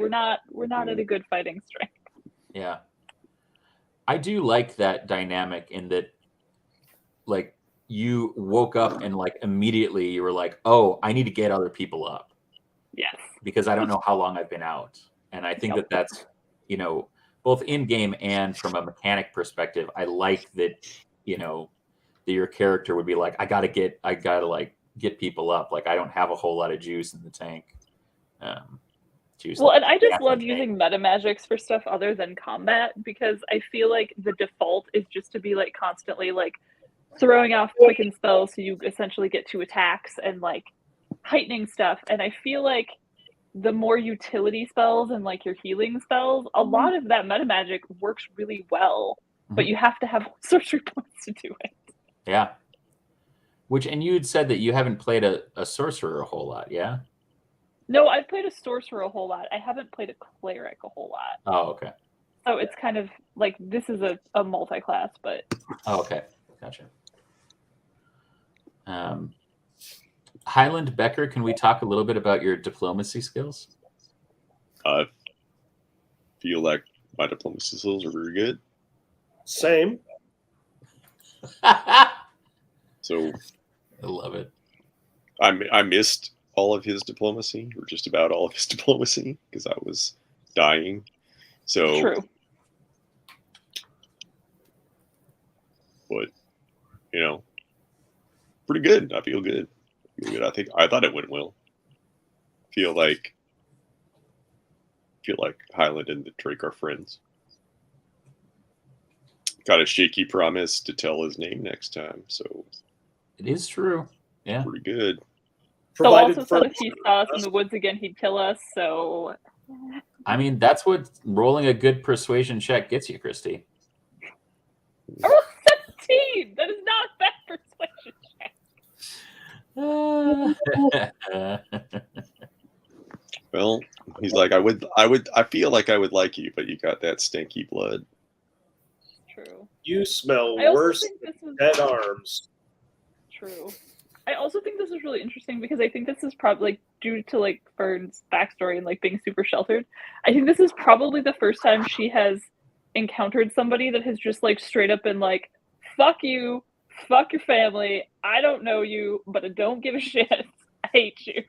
not at a good fighting strength. Yeah. I do like that dynamic in that, you woke up and immediately you were like, "Oh, I need to get other people up." Yes. Because I don't know how long I've been out. And I think that that's, you know, both in game and from a mechanic perspective, I like that, you know, that your character would be like, I gotta like get people up. Like I don't have a whole lot of juice in the tank. Well, and I just love using meta magics for stuff other than combat, because I feel like the default is just to be like constantly like throwing off quicken spells, so you essentially get 2 attacks, and like heightening stuff. And I feel like the more utility spells and like your healing spells, a lot of that meta magic works really well, but you have to have sorcery points to do it. Yeah. And you had said that you haven't played a sorcerer a whole lot, yeah? No, I've played a sorcerer a whole lot. I haven't played a cleric a whole lot. Oh, okay. So it's kind of like, this is a multi-class, but... Oh, okay. Gotcha. Highland Becker, can we talk a little bit about your diplomacy skills? I feel like my diplomacy skills are very good. Same. So I love it. I missed all of his diplomacy, or just about all of his diplomacy, because I was dying. So true. But you know, pretty good. I feel good. I thought it went well. Feel like Highland and the Drake are friends. Got a shaky promise to tell his name next time, so it is true. Yeah, pretty good. So also said if he saw us in the woods again, he'd kill us. So I mean, that's what rolling a good persuasion check gets you, Christy. I rolled 17. That is not a bad persuasion check. Well, he's like, I feel like I would like you, but you got that stinky blood. True. You smell worse than dead arms. True. I also think this is really interesting because I think this is probably like, due to like Fern's backstory and like being super sheltered. I think this is probably the first time she has encountered somebody that has just like straight up been like, fuck you, fuck your family, I don't know you, but I don't give a shit, I hate you.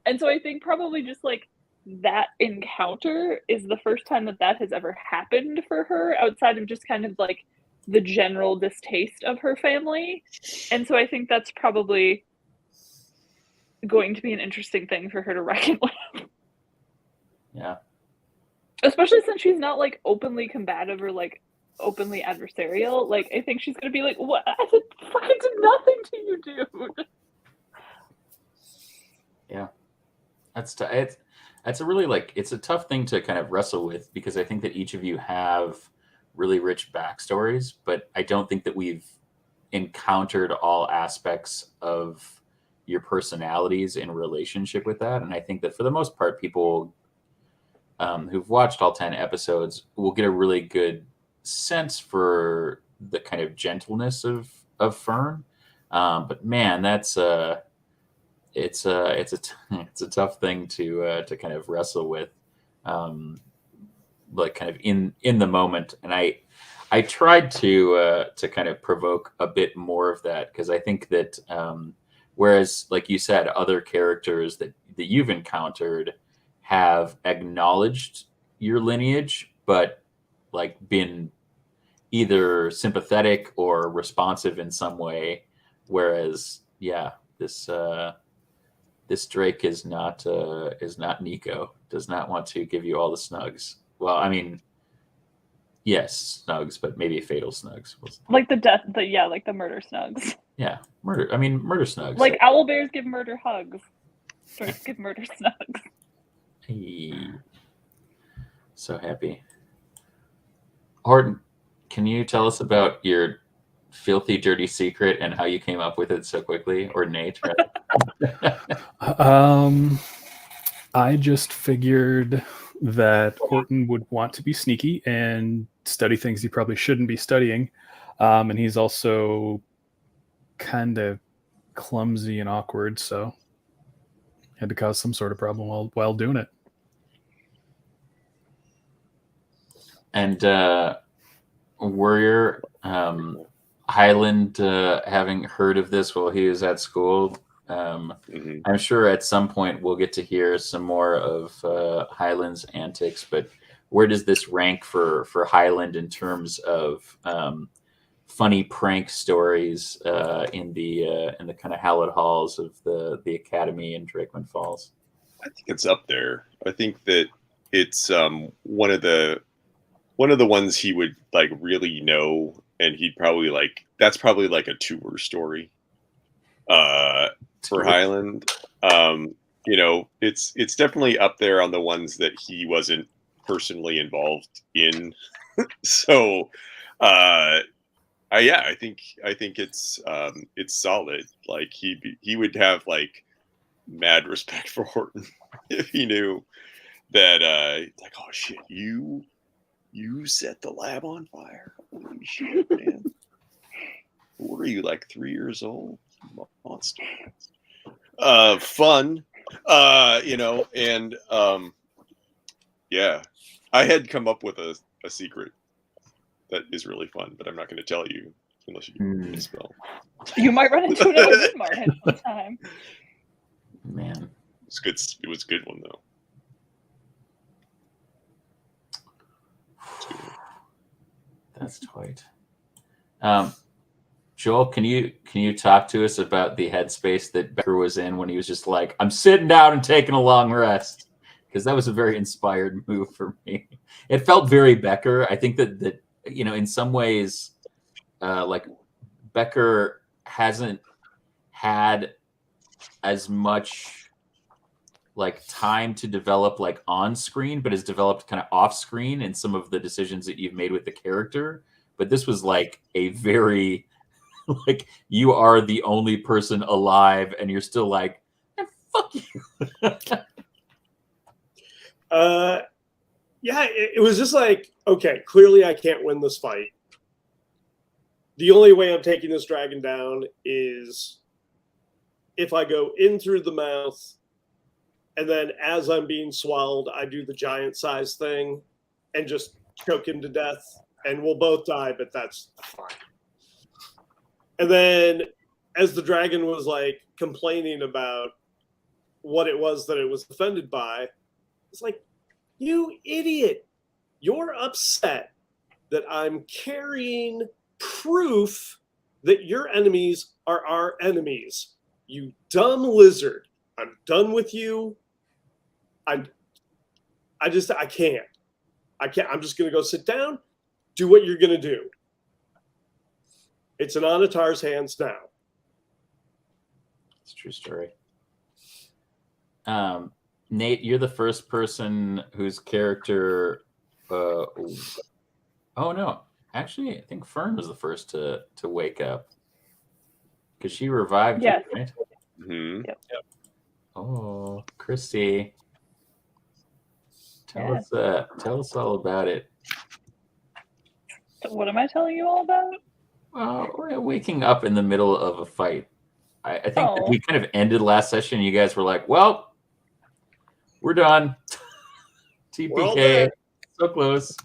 And so I think probably just like that encounter is the first time that has ever happened for her, outside of just kind of like the general distaste of her family. And so I think that's probably going to be an interesting thing for her to reckon with. Yeah. Especially since she's not like openly combative or like openly adversarial. Like I think she's gonna be like, what? I fucking did nothing to you, dude. Yeah. That's a really like, it's a tough thing to kind of wrestle with, because I think that each of you have really rich backstories, but I don't think that we've encountered all aspects of your personalities in relationship with that. And I think that for the most part, people who've watched all 10 episodes will get a really good sense for the kind of gentleness of Fern. But man, it's a tough thing to kind of wrestle with. Like kind of in the moment, and I tried to kind of provoke a bit more of that, because I think that whereas like you said, other characters that you've encountered have acknowledged your lineage, but like been either sympathetic or responsive in some way, whereas this Drake is not Nico, does not want to give you all the snugs. Well, I mean, yes, snugs, but maybe fatal snugs. Like the murder snugs. Yeah, murder. I mean, murder snugs. Like owlbears give murder hugs. Drakes give murder snugs. Hey. So happy. Horton, can you tell us about your filthy, dirty secret and how you came up with it so quickly? Or Nate, rather. I just figured that Horton would want to be sneaky and study things he probably shouldn't be studying. And he's also kind of clumsy and awkward, so had to cause some sort of problem while doing it. And Warrior, Highland, having heard of this while he was at school, I'm sure at some point we'll get to hear some more of Highland's antics, but where does this rank for Highland in terms of funny prank stories in the kind of hallowed halls of the Academy in Drakewind Falls? I think it's up there. I think that it's one of the ones he would like really know, and he'd probably like. That's probably like a tour story for Highland. You know, it's definitely up there on the ones that he wasn't personally involved in. So, yeah, I think it's solid. Like he would have like mad respect for Horton if he knew that like, oh shit, you set the lab on fire. Holy shit, man. What were you, like 3 years old? Monster. Fun. You know, and yeah. I had come up with a secret that is really fun, but I'm not going to tell you unless you can spell. You might run into another Widmar at some time. Man. It's good. It was a good one though. That's tight. Joel, can you talk to us about the headspace that Becker was in when he was just like, I'm sitting down and taking a long rest? Because that was a very inspired move for me. It felt very Becker. I think that you know, in some ways, like Becker hasn't had as much like time to develop like on screen, but has developed kind of off screen in some of the decisions that you've made with the character. But this was like a very like, you are the only person alive and you're still like, fuck you. Yeah, it was just like, okay, clearly I can't win this fight. The only way I'm taking this dragon down is if I go in through the mouth, and then as I'm being swallowed, I do the giant size thing and just choke him to death, and we'll both die, but that's fine. And then as the dragon was like complaining about what it was that it was offended by, it's like, you idiot, you're upset that I'm carrying proof that your enemies are our enemies. You dumb lizard. I'm done with you. I can't. I'm just going to go sit down, do what you're going to do. It's in Anatar's hands now. It's a true story. Nate, you're the first person whose character. Oh no, actually, I think Fern was the first to wake up because she revived you, right? Mm-hmm. Yep. Oh, Christy, tell us all about it. What am I telling you all about? Well, we're waking up in the middle of a fight. I think that we kind of ended last session. You guys were like, well, we're done. TPK, so close.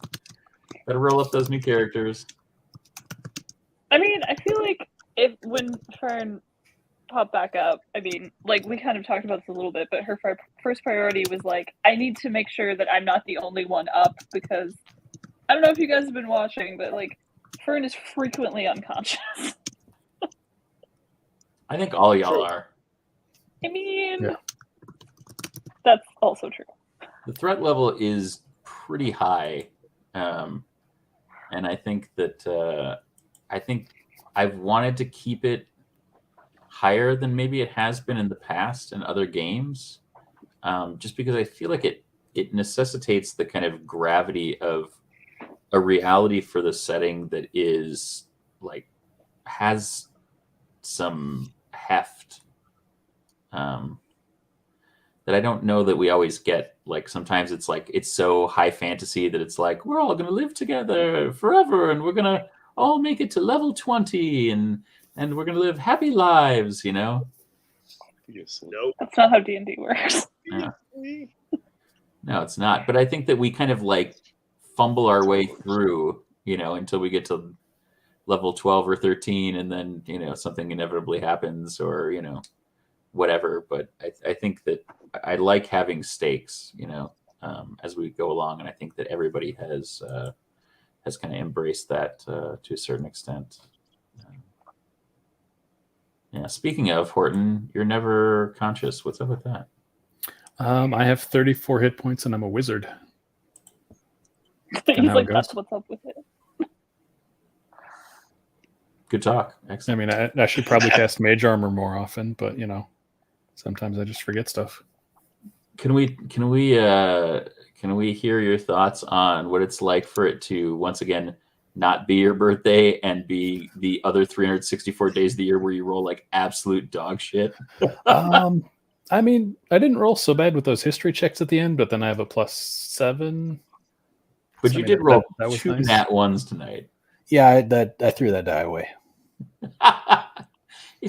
Gotta roll up those new characters. I mean, I feel like when Fern popped back up, I mean, like, we kind of talked about this a little bit, but her first priority was like, I need to make sure that I'm not the only one up, because I don't know if you guys have been watching, but like, Fern is frequently unconscious. I think all y'all are. I mean, that's also true. The threat level is pretty high, and I think that I've wanted to keep it higher than maybe it has been in the past in other games, just because I feel like it necessitates the kind of gravity of a reality for the setting that is like has some heft that I don't know that we always get. Like sometimes it's like it's so high fantasy that it's like we're all gonna live together forever and we're gonna all make it to level 20 and we're gonna live happy lives, you know. Yes. Nope. That's not how D&D works. Yeah. No, it's not. But I think that we kind of like fumble our way through, you know, until we get to level 12 or 13, and then, you know, something inevitably happens, or, you know, whatever. But I think that I like having stakes, as we go along, and I think that everybody has kind of embraced that to a certain extent. Yeah. Speaking of Horton, you're never conscious. What's up with that? I have 34 hit points, and I'm a wizard. He's like, that's what's up with it. Good talk. Excellent. I mean, I should probably cast Mage Armor more often, but sometimes I just forget stuff. Can we hear your thoughts on what it's like for it to once again not be your birthday and be the other 364 days of the year where you roll like absolute dog shit? I mean, I didn't roll so bad with those history checks at the end, but then I have a +7. But you did roll two nice. nat ones tonight. Yeah, I threw that die away.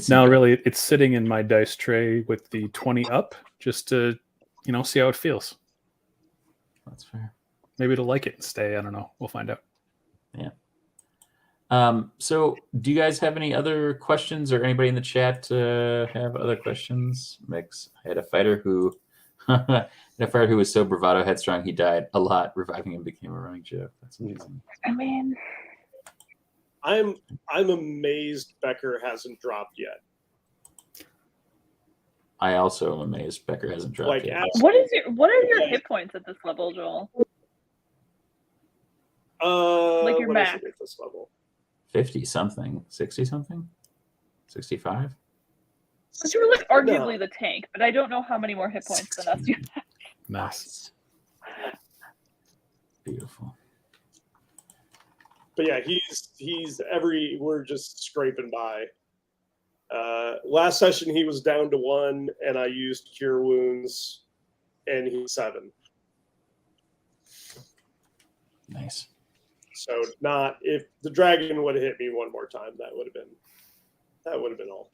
Really, it's sitting in my dice tray with the 20 up, just to see how it feels. That's fair. Maybe it'll like it and stay. I don't know. We'll find out. Yeah. So do you guys have any other questions, or anybody in the chat have other questions? Mix. I had a fighter who was so bravado headstrong he died a lot. Reviving him became a running joke. That's amazing. I mean, I'm amazed Becker hasn't dropped yet. I also am amazed Becker hasn't dropped yet. What are your hit points at this level, Joel? Like your max at this level? 50 something, 60 something, 65. Because you were like arguably the tank, but I don't know how many more hit points than us you have. Nice. Beautiful. But yeah, we're just scraping by. Last session he was down to 1, and I used Cure Wounds, and he's 7. Nice. So if the dragon would have hit me one more time, that would have been all.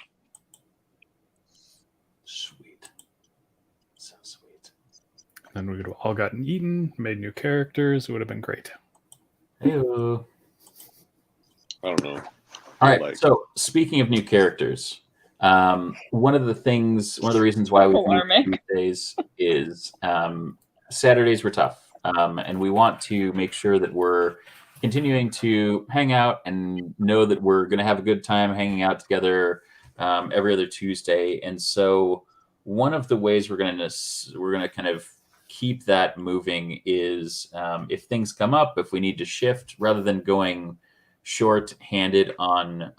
Sweet. So sweet. And we would have all gotten eaten, made new characters. It would have been great. Hey-o. I don't know. All right. So speaking of new characters, one of the reasons why we do Tuesdays is Saturdays were tough, and we want to make sure that we're continuing to hang out and know that we're going to have a good time hanging out together every other Tuesday. And so one of the ways we're going to kind of keep that moving is if things come up, if we need to shift, rather than going short-handed on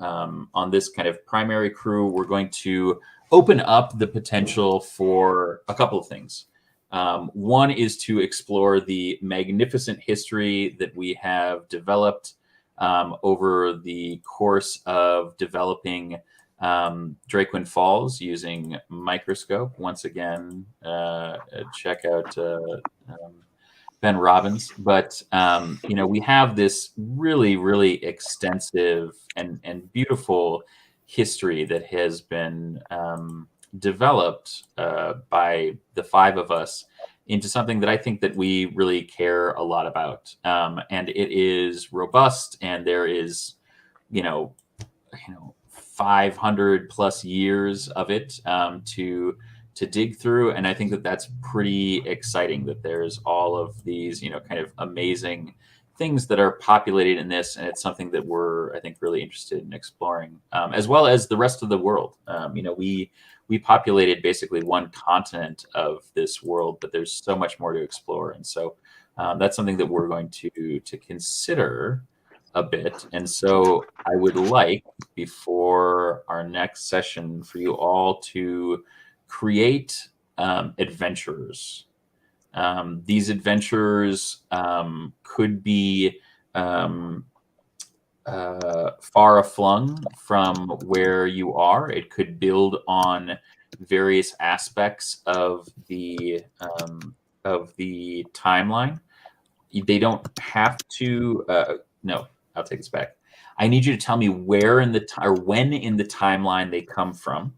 this kind of primary crew, we're going to open up the potential for a couple of things. One is to explore the magnificent history that we have developed over the course of developing Drakewind Falls using Microscope. Once again, check out Ben Robbins. But we have this really, really extensive and beautiful history that has been developed by the 5 of us into something that I think that we really care a lot about. And it is robust, and there is, 500 plus years of it to dig through. And I think that that's pretty exciting that there's all of these, kind of amazing things that are populated in this. And it's something that we're, I think, really interested in exploring, as well as the rest of the world. We populated basically one continent of this world, but there's so much more to explore. And so that's something that we're going to consider a bit. And so I would like, before our next session, for you all to create adventurers. These adventurers could be far aflung from where you are. It could build on various aspects of the timeline. They don't have to. No, I'll take this back. I need you to tell me where in the or when in the timeline they come from,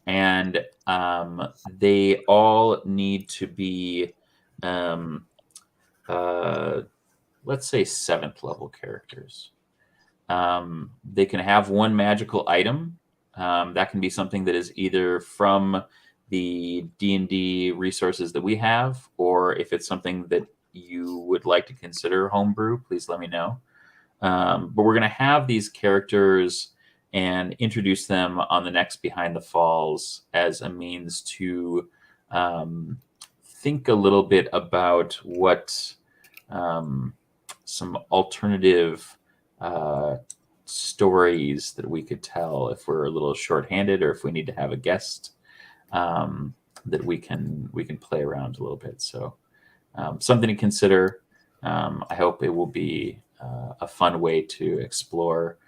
and they all need to be, let's say, 7th level characters. They can have one magical item, That can be something that is either from the D&D resources that we have, or if it's something that you would like to consider homebrew, please let me know. But we're going to have these characters and introduce them on the next Behind the Falls as a means to think a little bit about what some alternative stories that we could tell if we're a little shorthanded, or if we need to have a guest that we can play around a little bit. So something to consider. I hope it will be a fun way to explore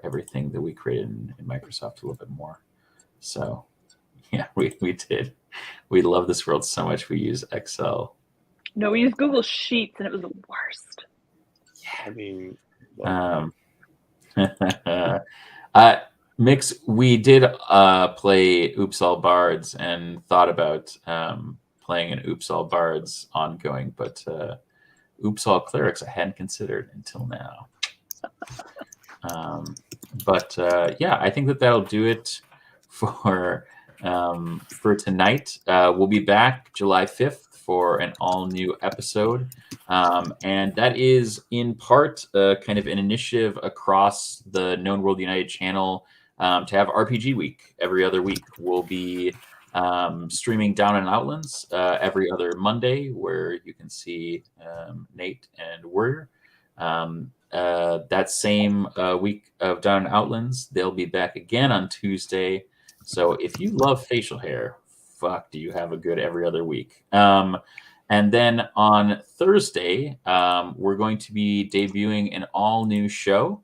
everything that we created in Microsoft a little bit more. So yeah, we did. We love this world so much. We use Excel. No, we used Google Sheets, and it was the worst. I mean, Mix, we did play Oops All Bards and thought about playing an Oops All Bards ongoing, but Oops All Clerics I hadn't considered until now. Yeah, I think that'll do it for tonight. We'll be back July 5th for an all-new episode. And that is in part kind of an initiative across the Known World United channel to have RPG Week every other week. We'll be streaming Down in Outlands every other Monday, where you can see Nate and Warrior. That same week of Down in Outlands, they'll be back again on Tuesday. So if you love facial hair, fuck, do you have a good every other week. And then on Thursday, we're going to be debuting an all-new show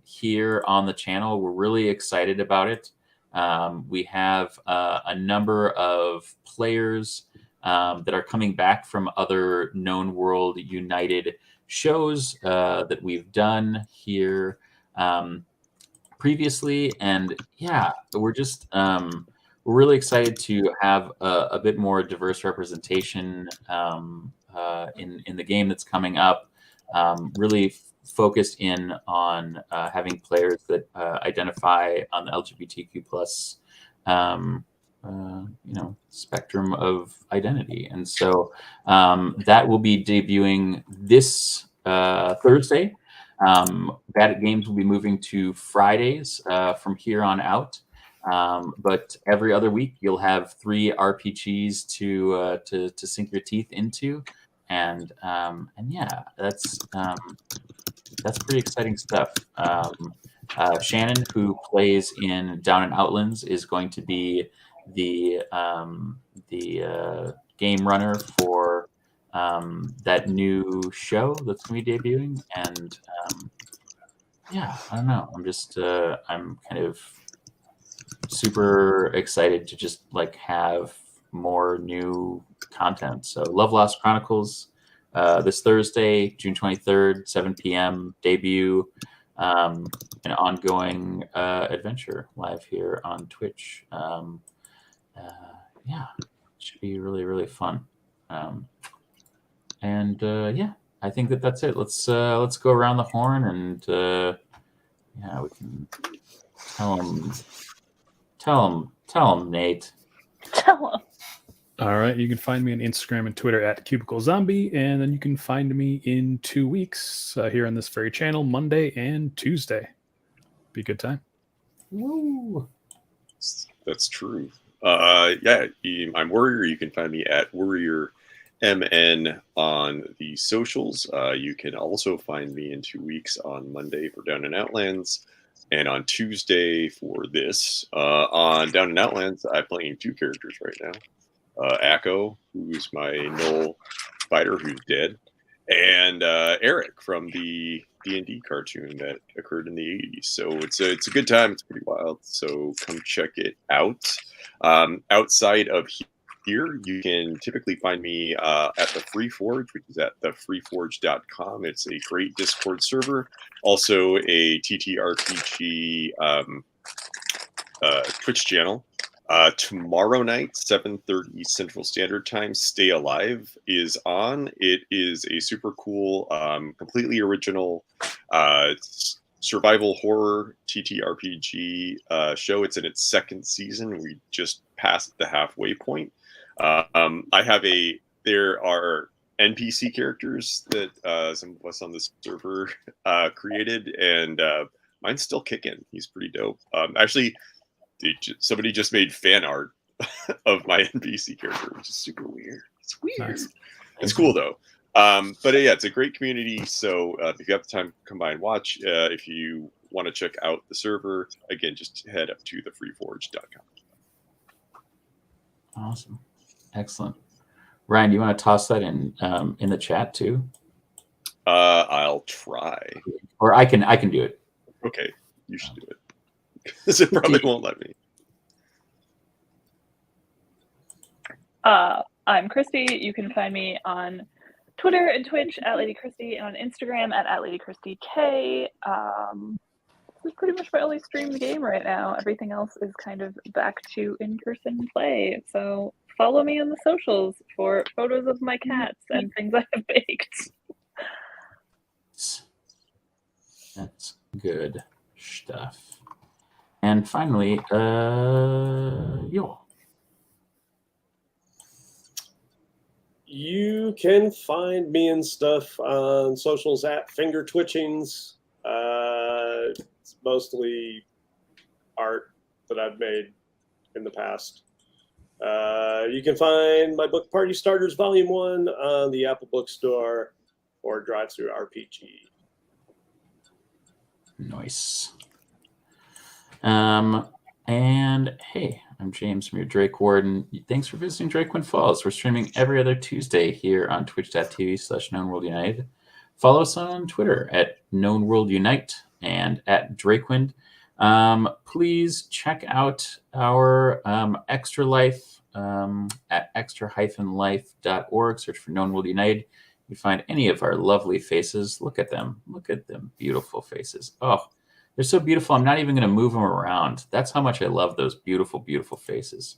here on the channel. We're really excited about it. We have a number of players that are coming back from other Known World United shows that we've done here previously. And yeah, we're just... we're really excited to have a bit more diverse representation in the game that's coming up. Really focused in on having players that identify on the LGBTQ plus spectrum of identity, and so that will be debuting this Thursday. Bad Games will be moving to Fridays from here on out. But every other week you'll have 3 RPGs to sink your teeth into, and yeah, that's pretty exciting stuff. Shannon, who plays in Down in Outlands, is going to be the game runner for that new show that's going to be debuting, and yeah, I don't know. I'm kind of super excited to just have more new content. So Love Lost Chronicles this Thursday, June 23rd, 7 p.m. debut, an ongoing adventure live here on Twitch. Yeah, it should be really, really fun. Yeah, I think that's it. Let's go around the horn, and yeah, we can tell him, Nate. Tell him. All right, you can find me on Instagram and Twitter at Cubicle Zombie, and then you can find me in 2 weeks here on this very channel, Monday and Tuesday. Be a good time. Woo! That's true. Yeah, I'm Warrior. You can find me at WarriorMN on the socials. You can also find me in 2 weeks on Monday for Down in Outlands, and on Tuesday for this. On Down in Outlands, I'm playing 2 characters right now. Akko, who's my Knoll fighter who's dead, and Eric from the D&D cartoon that occurred in the 80s. So it's a good time. It's pretty wild. So come check it out. Outside of here, you can typically find me at the Free Forge, which is at thefreeforge.com. It's a great Discord server. Also a TTRPG Twitch channel. Tomorrow night, 7:30 Central Standard Time, Stay Alive is on. It is a super cool, completely original survival horror TTRPG show. It's in its second season. We just passed the halfway point. There are NPC characters that some of us on the server created, and mine's still kicking. He's pretty dope. Actually, somebody just made fan art of my NPC character, which is super weird. It's weird. Nice. It's cool though. But yeah, it's a great community. So if you have the time, come by and watch. If you want to check out the server, again, just head up to thefreeforge.com. Awesome. Excellent. Ryan, do you want to toss that in the chat too? I'll try. Or I can do it. Okay, you should do it. Because it probably won't let me. I'm Christy. You can find me on Twitter and Twitch at Lady Christy, and on Instagram at Lady Christy K. This is pretty much my only streamed game right now. Everything else is kind of back to in-person play. So follow me on the socials for photos of my cats and things I have baked. That's good stuff. And finally, yo. You can find me and stuff on socials at Finger Twitchings. It's mostly art that I've made in the past. You can find my book Party Starters Volume 1 on the Apple Bookstore or Drive-Thru RPG. Nice. And hey, I'm James from your Drake Warden. Thanks for visiting Drakewind Falls. We're streaming every other Tuesday here on twitch.tv/KnownWorldUnited. Follow us on Twitter at KnownWorldUnite and at Drakewind. Please check out our Extra Life at extra-life.org. Search for Known World United. You find any of our lovely faces. Look at them. Look at them beautiful faces. Oh, they're so beautiful. I'm not even going to move them around. That's how much I love those beautiful, beautiful faces.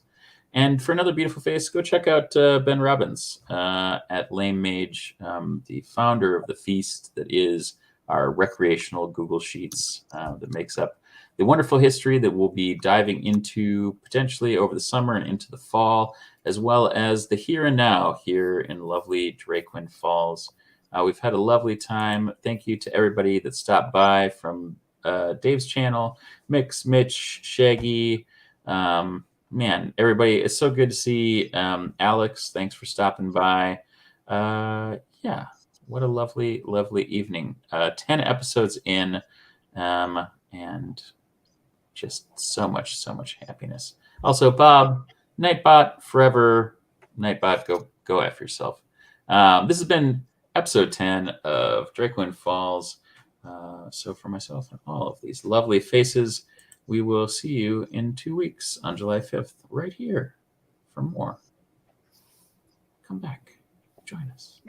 And for another beautiful face, go check out Ben Robbins at Lame Mage, the founder of the feast that is our recreational Google Sheets that makes up the wonderful history that we'll be diving into potentially over the summer and into the fall, as well as the here and now here in lovely Drakewind Falls. We've had a lovely time. Thank you to everybody that stopped by from Dave's channel, Mix, Mitch, Shaggy, man, everybody. It's so good to see Alex. Thanks for stopping by. Yeah, what a lovely, lovely evening. 10 episodes in, and just so much happiness. Also, Bob, Nightbot forever. Nightbot, go F yourself. This has been episode 10 of Drakewind Falls. So for myself and all of these lovely faces, we will see you in 2 weeks on July 5th, right here for more. Come back. Join us.